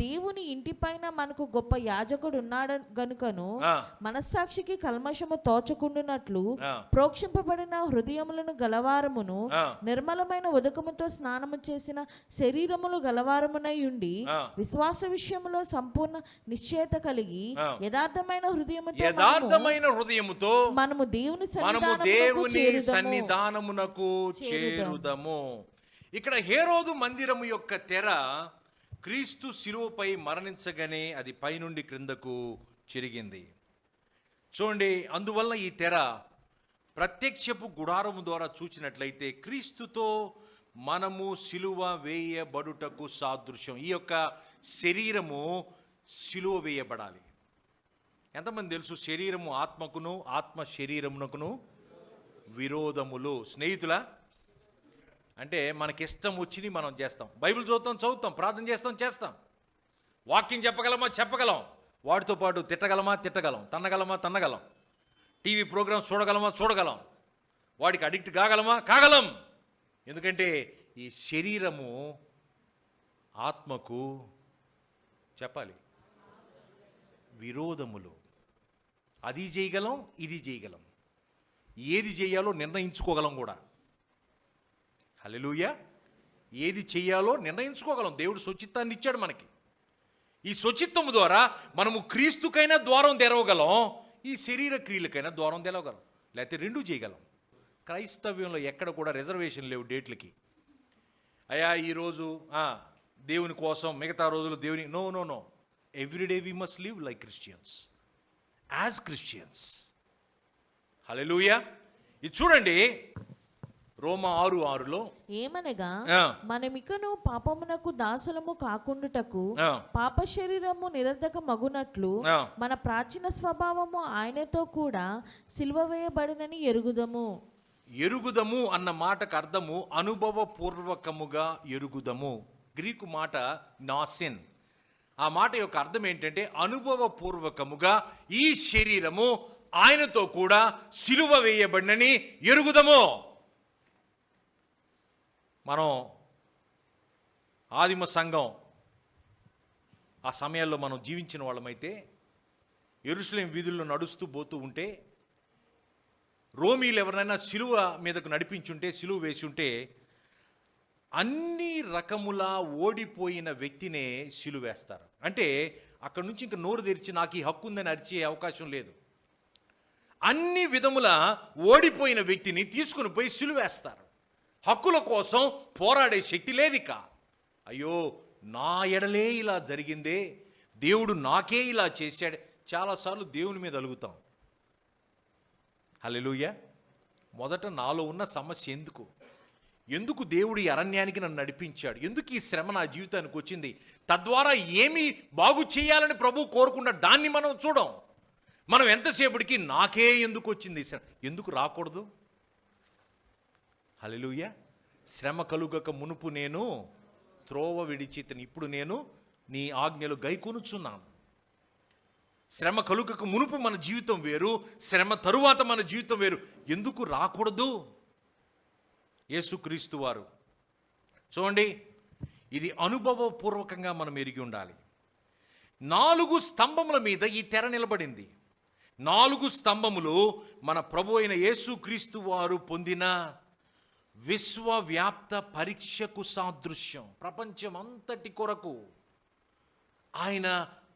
దేవుని ఇంటి పైన మనకు గొప్ప యాజకుడు ఉన్నాడు గనుకను మనస్సాక్షికి కల్మషము తోచకుండునట్లు ప్రోక్షింపబడిన హృదయములను గలవారమును, నిర్మలమైన ఉదకముతో స్నానము చేసిన శరీరములు గలవారమునై ఉండి, విశ్వాస విషయములో సంపూర్ణ నిశ్చయత కలిగి యథార్థమైన హృదయముతో మనము దేవుని సన్నిధానమునకు చేరుదము. ఇక్కడ హేరోదు మందిరము యొక్క తెర క్రీస్తు శిలువపై మరణించగానే అది పైనుండి క్రిందకు చిరిగింది. చూడండి, అందువల్ల ఈ తెర ప్రత్యక్షపు గుడారము ద్వారా చూచినట్లయితే క్రీస్తుతో మనము సిలువ వేయబడుటకు సాదృశ్యం. ఈ యొక్క శరీరము సిలువ వేయబడాలి. ఎంతమంది తెలుసు? శరీరము ఆత్మకును, ఆత్మ శరీరమునకును విరోధములు. స్నేహితులా? అంటే మనకిష్టం వచ్చిని మనం చేస్తాం. బైబిల్ చదువుతాం, ప్రార్థన చేస్తాం, వాక్యం చెప్పగలం, వాటితో పాటు తిట్టగలం, తన్నగలం, టీవీ ప్రోగ్రామ్స్ చూడగలం, వాడికి అడిక్ట్ కాగలం. ఎందుకంటే ఈ శరీరము ఆత్మకు చెప్పాలి విరోధములు. అది చేయగలం, ఇది చేయగలం, ఏది చేయాలో నిర్ణయించుకోగలం కూడా. హల్లెలూయా! ఏది చేయాలో నిర్ణయించుకోగలం. దేవుడు స్వచిత్తాన్ని ఇచ్చాడు మనకి. ఈ స్వచిత్తము ద్వారా మనము క్రీస్తుకైనా ద్వారం తెరవగలం, ఈ శరీర క్రియలకైనా ద్వారం తెరవగలం, లేకపోతే రెండూ చేయగలం. క్రైస్తవ్యంలో ఎక్కడ కూడా రిజర్వేషన్ లేవు డేట్లకి. అయ్యా ఈరోజు దేవుని కోసం, మిగతా రోజులు దేవుని నో. Everyday we must live like Christians, as Christians. Hallelujah! ఇది చూడండి, రోమా 6:6లో ఏమనగా ఆ, మనమికను పాపమునకు దాసులము కాకుండుటకు ఆ, పాప శరీరము నిరర్ధక మగునట్లు ఆ. మన ప్రాచీన స్వభావము ఆయనతో కూడా సిలువ వేయబడినని ఎరుగుదము. ఎరుగుదము అన్న మాటకు అర్థము అనుభవపూర్వకముగా ఎరుగుదము. గ్రీకు మాట నాసిన్. ఆ మాట యొక్క అర్థం ఏంటంటే అనుభవపూర్వకముగా ఈ శరీరము ఆయనతో కూడా సిలువ వేయబడినని ఎరుగుదము. మనం ఆదిమ సంఘం ఆ సమయాల్లో మనం జీవించిన వాళ్ళమైతే యెరూషలేం వీధుల్లో నడుస్తూ పోతూ ఉంటే రోమీలు ఎవరైనా సిలువ మీదకు నడిపించుంటే, సిలువ వేసి ఉంటే అన్ని రకముల ఓడిపోయిన వ్యక్తినే సిలువ వేస్తారు. అంటే అక్కడి నుంచి ఇంకా నోరు తెరిచి నాకు ఈ హక్కు ఉందని అరిచే అవకాశం లేదు. అన్ని విధముల ఓడిపోయిన వ్యక్తిని తీసుకుని పోయి సిలువ వేస్తారు. హక్కుల కోసం పోరాడే శక్తి లేదిక. అయ్యో నా ఎడలే ఇలా జరిగిందే, దేవుడు నాకే ఇలా చేశాడు. చాలాసార్లు దేవుని మీద అలుగుతాం. హల్లెలూయా. మొదట నాలో ఉన్న సమస్య ఎందుకు దేవుడు ఈ అరణ్యానికి నన్ను నడిపించాడు, ఎందుకు ఈ శ్రమ నా జీవితానికి వచ్చింది, తద్వారా ఏమి బాగు చేయాలని ప్రభు కోరుకున్న దాన్ని మనం చూడం. మనం ఎంతసేపటికి నాకే ఎందుకు వచ్చింది శ్రమ, ఎందుకు రాకూడదు. హల్లెలూయా. శ్రమ కలుగక మునుపు నేను త్రోవ విడిచితిని, ఇప్పుడు నేను నీ ఆజ్ఞలు గైకొనుచున్నాను. శ్రమ కలుగక మునుపు మన జీవితం వేరు, శ్రమ తరువాత మన జీవితం వేరు. ఎందుకు రాకూడదు. యేసుక్రీస్తు వారు చూడండి, ఇది అనుభవపూర్వకంగా మనం ఎరిగి ఉండాలి. 4 స్తంభముల మీద ఈ తెర నిలబడింది. 4 స్తంభములు మన ప్రభు అయిన యేసుక్రీస్తు వారు పొందిన విశ్వవ్యాప్త పరీక్షకు సాదృశ్యం. ప్రపంచం అంతటి కొరకు ఆయన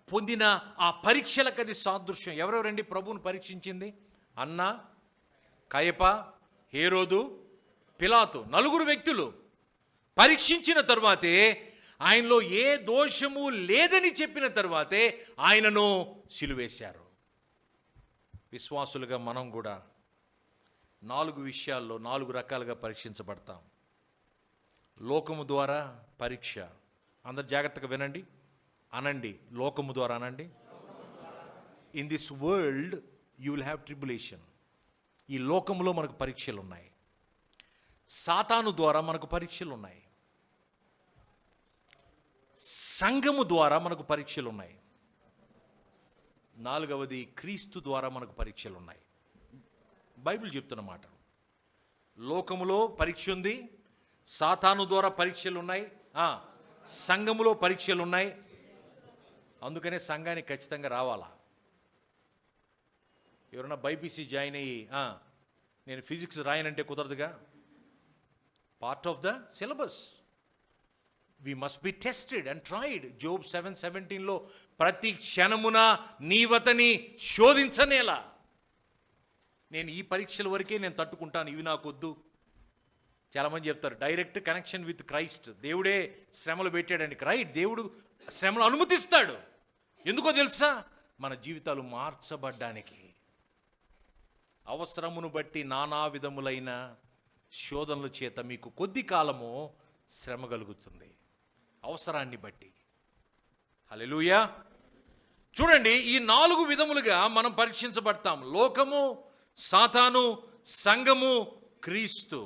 పొందిన ఆ పరీక్షలకు అది సాదృశ్యం. ఎవరెవరండి ప్రభువును పరీక్షించింది? అన్న, కయప, హేరోదు, పిలాతు, 4 వ్యక్తులు పరీక్షించిన తరువాతే, ఆయనలో ఏ దోషము లేదని చెప్పిన తరువాతే ఆయనను సిలువేశారు. విశ్వాసులుగా మనం కూడా 4 విషయాల్లో 4 రకాలుగా పరీక్షించబడతాం. లోకము ద్వారా పరీక్ష. అందరు జాగ్రత్తగా వినండి, అనండి. లోకము ద్వారా అనండి. In this world you will have tribulation. ఈ లోకములో మనకు పరీక్షలు ఉన్నాయి. సాతాను ద్వారా మనకు పరీక్షలు ఉన్నాయి. సంఘము ద్వారా మనకు పరీక్షలు ఉన్నాయి. 4వది క్రీస్తు ద్వారా మనకు పరీక్షలు ఉన్నాయి. బైబిల్ చెప్తున్న మాట. లోకములో పరీక్ష ఉంది, సాతాను ద్వారా పరీక్షలు ఉన్నాయి, సంఘములో పరీక్షలు ఉన్నాయి. అందుకనే సంఘానికి ఖచ్చితంగా రావాలా. ఎవరైనా బైపీసీ జాయిన్ అయ్యి నేను ఫిజిక్స్ రాయనంటే కుదరదుగా. Part of the syllabus. We must be tested and tried. Job 7:17లో ప్రతి క్షణమున నీవతని శోధించనేలా. నేను ఈ పరీక్షల వరకే నేను తట్టుకుంటాను, ఇవి నాకు వద్దు. చాలామంది చెప్తారు డైరెక్ట్ కనెక్షన్ విత్ క్రైస్ట్. దేవుడే శ్రమలు పెట్టాడని. రైట్, దేవుడు శ్రమలు అనుమతిస్తాడు. ఎందుకో తెలుసా? మన జీవితాలు మార్చబడ్డానికి. అవసరమును బట్టి నానా విధములైన శోధనల చేత మీకు కొద్ది కాలము శ్రమ కలుగుతుంది, అవసరాన్ని బట్టి. హల్లెలూయా. చూడండి, ఈ 4 విధములుగా మనం పరీక్షించబడతాం. లోకము, సాతాను, సంఘము, క్రీస్తు.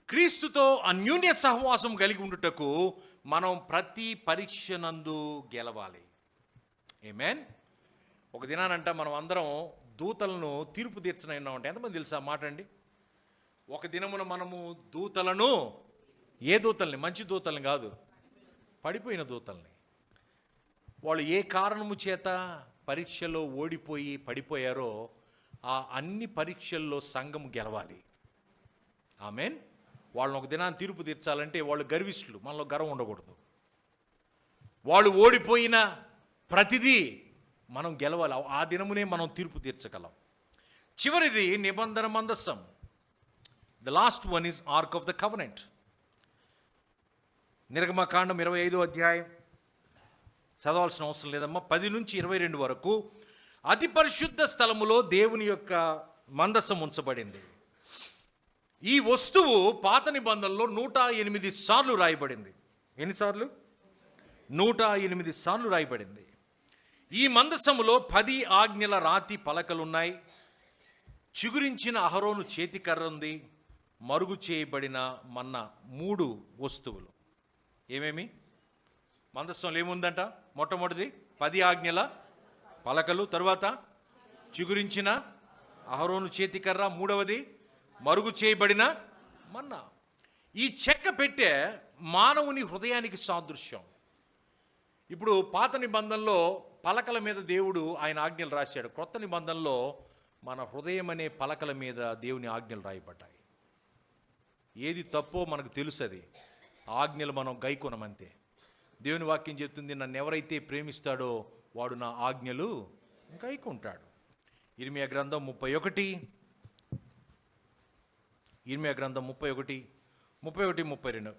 క్రీస్తుతో అన్యోన్య సహవాసం కలిగి ఉండుటకు మనం ప్రతి పరీక్ష నందు గెలవాలి. ఆమేన్. ఒక దినానంట మనం అందరం దూతలను తీర్పు తీర్చనన్నామంటే ఎంతమంది తెలుసా మాట అండి? ఒక దినమున మనము దూతలను, ఏ దూతల్ని? మంచి దూతల్ని కాదు, పడిపోయిన దూతల్ని. వాళ్ళు ఏ కారణము చేత పరీక్షలో ఓడిపోయి పడిపోయారో ఆ అన్ని పరీక్షల్లో సంఘం గెలవాలి. ఆమేన్. వాళ్ళని ఒక దినాన్ని తీర్పు తీర్చాలంటే వాళ్ళు గర్విష్ఠులు, మనలో గర్వం ఉండకూడదు. వాళ్ళు ఓడిపోయిన ప్రతిదీ మనం గెలవాలి. ఆ దినమునే మనం తీర్పు తీర్చగలం. చివరిది నిబంధన మందసం. The last one is arc of the covenant. నిర్గమకాండం 25వ అధ్యాయం చదవాల్సిన అవసరం లేదమ్మా. 10 నుంచి 22 వరకు అతి పరిశుద్ధ స్థలములో దేవుని యొక్క మందసం ఉంచబడింది. ఈ వస్తువు పాత నిబంధనలో 108 సార్లు రాయబడింది. ఎన్నిసార్లు? 108 సార్లు రాయబడింది. ఈ మందసములో 10 ఆజ్ఞల రాతి పలకలున్నాయి. చిగురించిన అహరోను చేతికర్ర ఉంది. మరుగు చేయబడిన మన్నా 3 వస్తువులు. ఏమేమి మందసంలో ఏముందంట? మొట్టమొదటిది 10 ఆజ్ఞల పలకలు, తరువాత చిగురించిన అహరోను చేతికర్ర, మూడవది మరుగు చేయబడిన మన్నా. ఈ చెక్క పెట్టె మానవుని హృదయానికి సాదృశ్యం. ఇప్పుడు పాత నిబంధనలో పలకల మీద దేవుడు ఆయన ఆజ్ఞలు రాశాడు. క్రొత్త నిబంధనలో మన హృదయం అనే పలకల మీద దేవుని ఆజ్ఞలు రాయబడ్డాయి. ఏది తప్పో మనకు తెలుసు, అది ఆజ్ఞలు మనం గైకొనమంతే. దేవుని వాక్యం చెప్తుంది, నన్ను ఎవరైతే ప్రేమిస్తాడో వాడు నా ఆజ్ఞలు గైకుంటాడు. ఇర్మియా గ్రంథం 31, 32.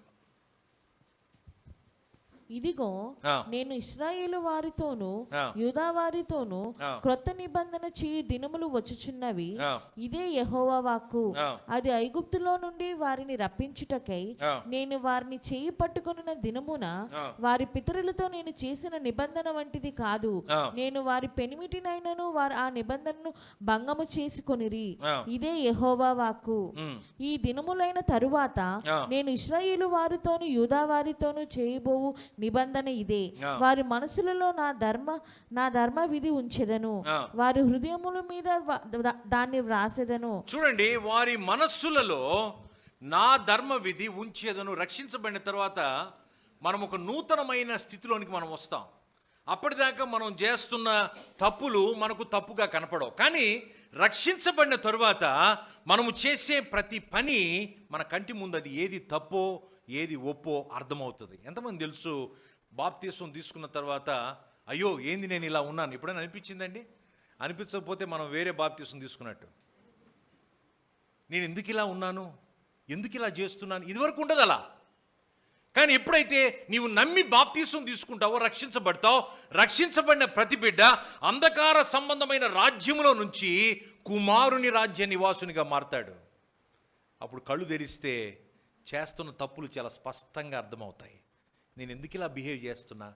ఇదిగో నేను ఇశ్రాయేలు వారితోను యూదా వారితోను క్రొత్త నిబంధన చేయు దినములు వచ్చుచున్నవి. ఇదే యెహోవా వాక్కు. అది ఐగుప్తులో నుండి వారిని రప్పించుటకై నేను వారిని చేయి పట్టుకొనిన దినమున వారి పితరులతో నేను చేసిన నిబంధన వంటిది కాదు. నేను వారి పెనిమిటినైనను వారు ఆ నిబంధనను భంగము చేసుకొనిరి. ఇదే యెహోవా వాక్కు. ఈ దినములైన తరువాత నేను ఇశ్రాయేలు వారితోను యూదా వారితోను చేయబోవు నిబంధన ఇదే. వారి మనసులలో నా ధర్మ విధి ఉంచెదను, వారి హృదయముల మీద దాన్ని వ్రాసెదను. చూడండి, వారి మనస్సులలో నా ధర్మ విధి ఉంచేదను. రక్షించబడిన తర్వాత మనం ఒక నూతనమైన స్థితిలోనికి మనం వస్తాం. అప్పటిదాకా మనం చేస్తున్న తప్పులు మనకు తప్పుగా కనపడవు. కానీ రక్షించబడిన తరువాత మనము చేసే ప్రతి పని మన కంటి ముందు అది ఏది తప్పో ఏది ఒప్పో అర్థమవుతుంది. ఎంతమంది తెలుసు బాప్తీసం తీసుకున్న తర్వాత అయ్యో ఏంది నేను ఇలా ఉన్నాను? ఎప్పుడైనా అనిపించిందండి? అనిపించకపోతే మనం వేరే బాప్తీసం తీసుకున్నట్టు. నేను ఎందుకు ఇలా ఉన్నాను, ఎందుకు ఇలా చేస్తున్నాను, ఇదివరకు ఉండదు అలా. కానీ ఎప్పుడైతే నీవు నమ్మి బాప్తీసం తీసుకుంటావో రక్షించబడతావు. రక్షించబడిన ప్రతి బిడ్డ అంధకార సంబంధమైన రాజ్యములో నుంచి కుమారుని రాజ్య నివాసునిగా మారతాడు. అప్పుడు కళ్ళు తెరిస్తే చేస్తున్న తప్పులు చాలా స్పష్టంగా అర్థమవుతాయి. నేను ఎందుకు ఇలా బిహేవ్ చేస్తున్నా,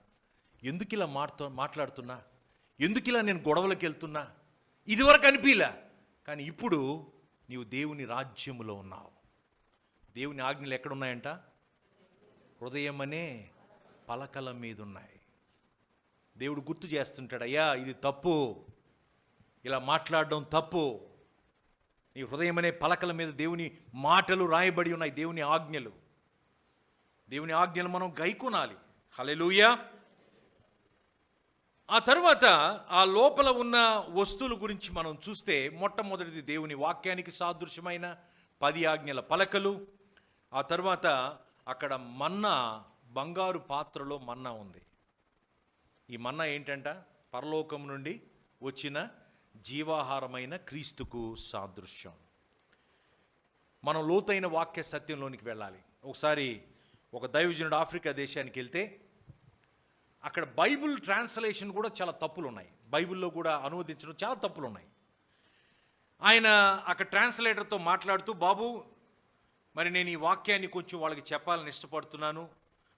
ఎందుకు ఇలా మాట్లాడుతున్నా, ఎందుకు ఇలా నేను గొడవలకు వెళ్తున్నా, ఇదివరకు అనిపించలే. కానీ ఇప్పుడు నీవు దేవుని రాజ్యములో ఉన్నావు. దేవుని ఆజ్ఞలు ఎక్కడున్నాయంట? హృదయం అనే పలకల మీద ఉన్నాయి. దేవుడు గుర్తు చేస్తుంటాడు, అయ్యా ఇది తప్పు, ఇలా మాట్లాడడం తప్పు. నీ హృదయం అనే పలకల మీద దేవుని మాటలు రాయబడి ఉన్నాయి, దేవుని ఆజ్ఞలు. దేవుని ఆజ్ఞలు మనం గైకొనాలి. హల్లెలూయా. ఆ తర్వాత ఆ లోపల ఉన్న వస్తువుల గురించి మనం చూస్తే మొట్టమొదటిది దేవుని వాక్యానికి సాదృశ్యమైన 10 ఆజ్ఞల పలకలు. ఆ తర్వాత అక్కడ మన్నా, బంగారు పాత్రలో మన్నా ఉంది. ఈ మన్నా ఏంటంట? పరలోకం నుండి వచ్చిన జీవాహారమైన క్రీస్తుకు సాదృశ్యం. మనం లోతైన వాక్య సత్యంలోనికి వెళ్ళాలి. ఒకసారి ఒక దైవజనుడు ఆఫ్రికా దేశానికి వెళ్తే అక్కడ బైబిల్ ట్రాన్స్లేషన్ కూడా చాలా తప్పులు ఉన్నాయి. బైబిల్లో కూడా అనువదించడం చాలా తప్పులు ఉన్నాయి. ఆయన అక్కడ ట్రాన్స్లేటర్తో మాట్లాడుతూ, బాబు మరి నేను ఈ వాక్యాన్ని కొంచెం వాళ్ళకి చెప్పాలని ఇష్టపడుతున్నాను,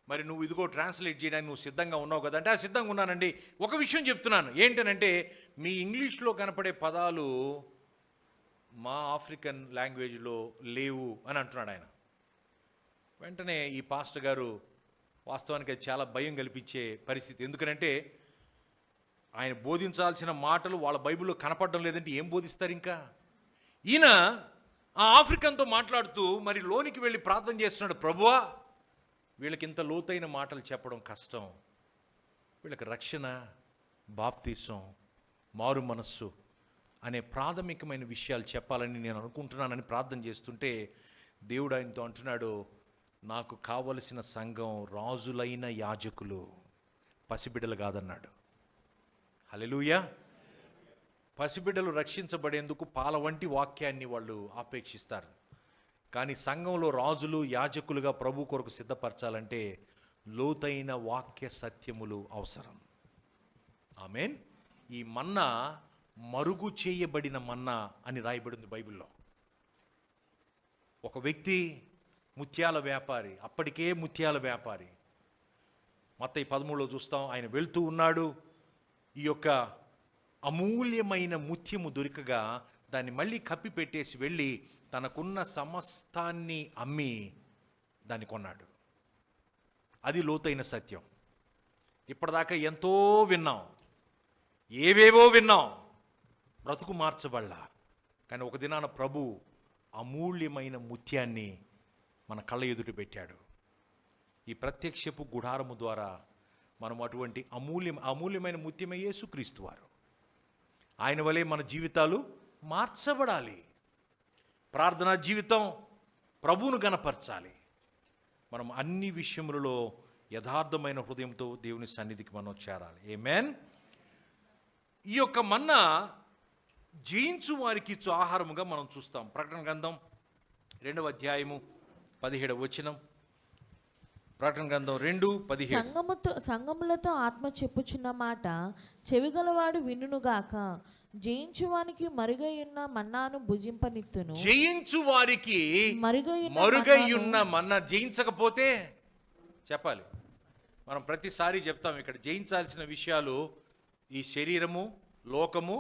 మరి నువ్వు ఇదిగో ట్రాన్స్లేట్ చేయడానికి నువ్వు సిద్ధంగా ఉన్నావు కదా అంటే, సిద్ధంగా ఉన్నానండి. ఒక విషయం చెప్తున్నాను ఏంటనంటే, మీ ఇంగ్లీష్లో కనపడే పదాలు మా ఆఫ్రికన్ లాంగ్వేజ్లో లేవు అని అంటున్నాడు ఆయన. వెంటనే ఈ పాస్టర్ గారు వాస్తవానికి అది చాలా భయం కల్పించే పరిస్థితి. ఎందుకనంటే ఆయన బోధించాల్సిన మాటలు వాళ్ళ బైబిల్లో కనపడడం లేదంటే ఏం బోధిస్తారు ఇంకా. ఈయన ఆ ఆఫ్రికన్తో మాట్లాడుతూ మరి లోనికి వెళ్ళి ప్రార్థన చేస్తున్నాడు, ప్రభువా వీళ్ళకి ఇంత లోతైన మాటలు చెప్పడం కష్టం, వీళ్ళకి రక్షణ, బాప్తీసం, మారు మనస్సు అనే ప్రాథమికమైన విషయాలు చెప్పాలని నేను అనుకుంటున్నానని ప్రార్థన చేస్తుంటే దేవుడు ఆయనతో అంటున్నాడు, నాకు కావలసిన సంఘం రాజులైన యాజకులు, పసిబిడ్డలు కాదన్నాడు. హల్లెలూయా. పసిబిడ్డలు రక్షించబడేందుకు పాల వంటి వాక్యాన్ని వాళ్ళు ఆపేక్షిస్తారు. కానీ సంఘంలో రాజులు, యాజకులుగా ప్రభు కొరకు సిద్ధపరచాలంటే లోతైన వాక్య సత్యములు అవసరం. ఆమేన్. ఈ మన్నా మరుగు చేయబడిన మన్నా అని రాయబడింది బైబిల్లో. ఒక వ్యక్తి ముత్యాల వ్యాపారి, అప్పటికే ముత్యాల వ్యాపారి. మత్తయి 13లో చూస్తాం, ఆయన వెళ్తూ ఉన్నాడు. ఈ యొక్క అమూల్యమైన ముత్యము దొరికగా దాన్ని మళ్ళీ కప్పి పెట్టేసి వెళ్ళి తనకున్న సమస్తాన్ని అమ్మి దాన్ని కొన్నాడు. అది లోతైన సత్యం. ఇప్పటిదాకా ఎంతో విన్నాం, ఏవేవో విన్నాం, బ్రతుకు మార్చబడలా. కానీ ఒక దినాన ప్రభు అమూల్యమైన ముత్యాన్ని మన కళ్ళ ఎదుట పెట్టాడు. ఈ ప్రత్యక్షపు గుడారము ద్వారా మనం అటువంటి అమూల్యమైన ముత్యమే యేసుక్రీస్తు వారు. ఆయన వలె మన జీవితాలు మార్చబడాలి. ప్రార్థనా జీవితం ప్రభువును గణపరచాలి. మనం అన్ని విషయములలో యథార్థమైన హృదయంతో దేవుని సన్నిధికి మనం చేరాలి. ఆమేన్. ఈ యొక్క మన్నా జయించు వారికి ఇచ్చు ఆహారముగా మనం చూస్తాం. ప్రకటన గ్రంథం 2వ అధ్యాయము 17వ వచనం. ప్రకటన గ్రంథం 2:17. సంగములతో ఆత్మ చెప్పుచున్న మాట చెవిగలవాడు వినుగాక. జయించువానికి మరుగైయున్న మన్నాను భుజింపనిత్తును. జయించు వారికి మరుగైయున్న మన్నా. జయించకపోతే చెప్పాలి. మనం ప్రతిసారి చెప్తాం ఇక్కడ జయించాల్సిన విషయాలు ఈ శరీరము, లోకము,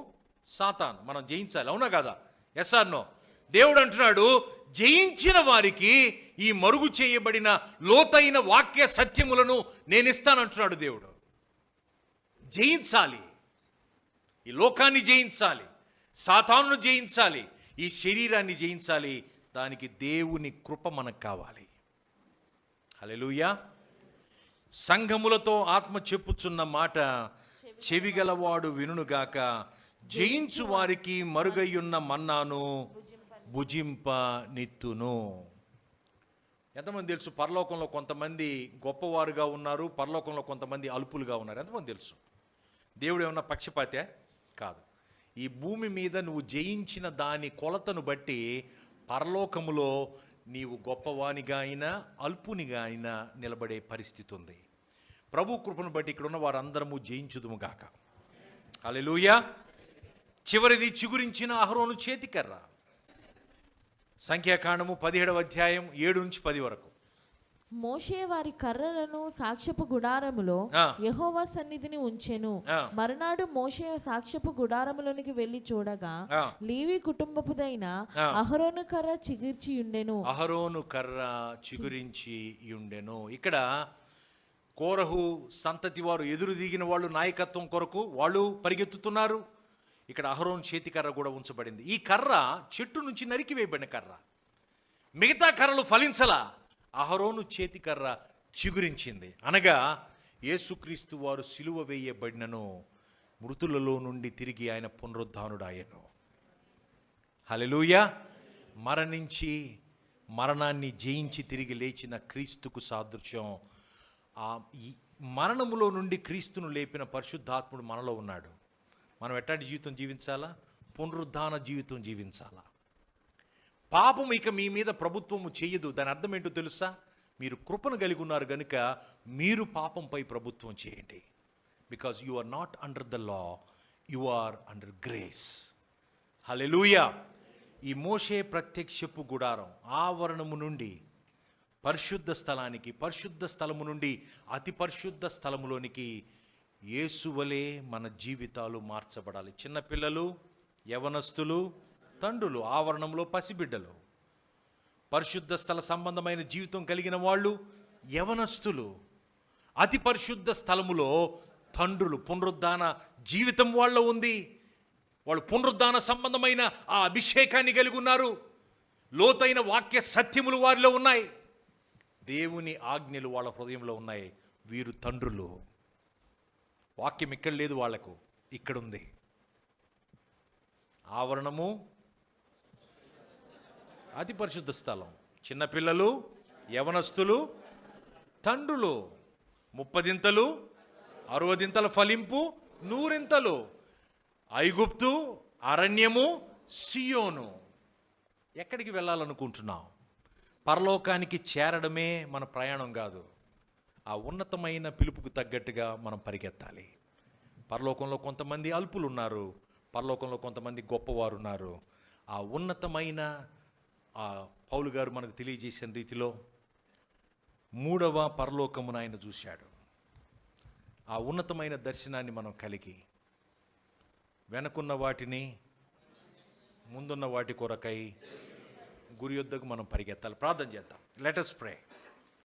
సాతాను. మనం జయించాలి, అవునా కదా? Yes or no? దేవుడు అంటున్నాడు, జయించిన వారికి ఈ మరుగు చేయబడిన లోతైన వాక్య సత్యములను నేను ఇస్తానంటున్నాడు దేవుడు. జయించాలి, ఈ లోకాన్ని జయించాలి, సాతానును జయించాలి, ఈ శరీరాన్ని జయించాలి. దానికి దేవుని కృప మనకు కావాలి. హల్లెలూయా. సంఘములతో ఆత్మ చెప్పుచున్న మాట చెవిగలవాడు వినుగాక. జయించు వారికి మరుగయ్యున్న మన్నాను భుజింప నిత్తును. ఎంతమంది తెలుసు పరలోకంలో కొంతమంది గొప్పవారుగా ఉన్నారు, పరలోకంలో కొంతమంది అల్పులుగా ఉన్నారు? ఎంతమంది తెలుసు? దేవుడు ఏమన్నా పక్షపాతే? కాదు. ఈ భూమి మీద నువ్వు జయించిన దాని కొలతను బట్టి పరలోకములో నీవు గొప్పవానిగా అయినా అల్పునిగా అయినా నిలబడే పరిస్థితి ఉంది. ప్రభు కృపను బట్టి ఇక్కడ ఉన్న వారందరము జయించుదుము గాక. హల్లెలూయా. చివరిది చిగురించిన అహరోను చేతికర్ర. సంఖ్యాకాండము 17వ అధ్యాయం 7 నుంచి 10 వరకు. మోషే వారి కర్రలను సాక్ష్యపు గుడారములో యెహోవా సన్నిధిని ఉంచెను. మరునాడు మోషే సాక్ష్యపు గుడారములోనికి వెళ్లి చూడగా లేవి కుటుంబపుదైన అహరోను కర్ర చిగురించి ఉండెను. అహరోను కర్ర చిగురించి ఉండెను. ఇక్కడ కోరహు సంతతి వారు ఎదురు దిగిన వాళ్ళు నాయకత్వం కొరకు వాళ్ళు పరిగెత్తుతున్నారు. ఇక్కడ అహరోను చేతి కర్ర కూడా ఉంచబడింది. ఈ కర్ర చెట్టు నుంచి నరికి వేయబడిన కర్ర. మిగతా కర్రలు ఫలించలా, అహరోను చేతి కర్ర చిగురించింది. అనగా యేసుక్రీస్తు వారు సిలువ వేయబడినను మృతులలో నుండి తిరిగి ఆయన పునరుద్ధానుడాయను. హల్లెలూయా. మరణించి మరణాన్ని జయించి తిరిగి లేచిన క్రీస్తుకు సాదృశ్యం. ఆ మరణములో నుండి క్రీస్తును లేపిన పరిశుద్ధాత్ముడు మనలో ఉన్నాడు. మనం ఎట్లాంటి జీవితం జీవించాలా? పునరుద్ధాన జీవితం జీవించాలా. పాపం ఇక మీ మీద ప్రభుత్వము చేయదు. దాని అర్థం ఏంటో తెలుసా? మీరు కృపను కలిగి ఉన్నారు కనుక మీరు పాపంపై ప్రభుత్వం చేయండి. Because you are not under the law, you are under grace. Hallelujah. ఈ మోషే ప్రత్యక్షపు గుడారం ఆవరణము నుండి పరిశుద్ధ స్థలానికి, పరిశుద్ధ స్థలము నుండి అతి పరిశుద్ధ స్థలములోనికి యేసువలే మన జీవితాలు మార్చబడాలి. చిన్నపిల్లలు, యవనస్తులు, తండ్రులు, ఆవరణంలో పసిబిడ్డలు, పరిశుద్ధ స్థల సంబంధమైన జీవితం కలిగిన వాళ్ళు యవనస్తులు, అతి పరిశుద్ధ స్థలములో తండ్రులు. పునరుద్ధాన జీవితం వాళ్ళ ఉంది. వాళ్ళు పునరుద్ధాన సంబంధమైన ఆ అభిషేకాన్ని కలిగి ఉన్నారు. లోతైన వాక్య సత్యములు వారిలో ఉన్నాయి. దేవుని ఆజ్ఞలు వాళ్ళ హృదయంలో ఉన్నాయి. వీరు తండ్రులు. వాక్యం ఇక్కడ లేదు, వాళ్లకు ఇక్కడుంది. ఆవరణము అతి పరిశుద్ధ స్థలం. చిన్నపిల్లలు, యవనస్తులు, తండ్రులు. 30 60 ఫలింపు, 100. ఐగుప్తు, అరణ్యము, సియోను. ఎక్కడికి వెళ్ళాలనుకుంటున్నాం? పరలోకానికి చేరడమే మన ప్రయాణం కాదు. ఆ ఉన్నతమైన పిలుపుకు తగ్గట్టుగా మనం పరిగెత్తాలి. పరలోకంలో కొంతమంది అల్పులు ఉన్నారు, పరలోకంలో కొంతమంది గొప్పవారు ఉన్నారు. ఆ ఉన్నతమైన ఆ పౌలు గారు మనకు తెలియజేసిన రీతిలో 3వ పరలోకమును ఆయన చూశాడు. ఆ ఉన్నతమైన దర్శనాన్ని మనం కలిగి వెనకున్న వాటిని ముందున్న వాటి కొరకై గురి యొద్దకు మనం పరిగెత్తాలి. ప్రార్థన చేద్దాం. Let us pray.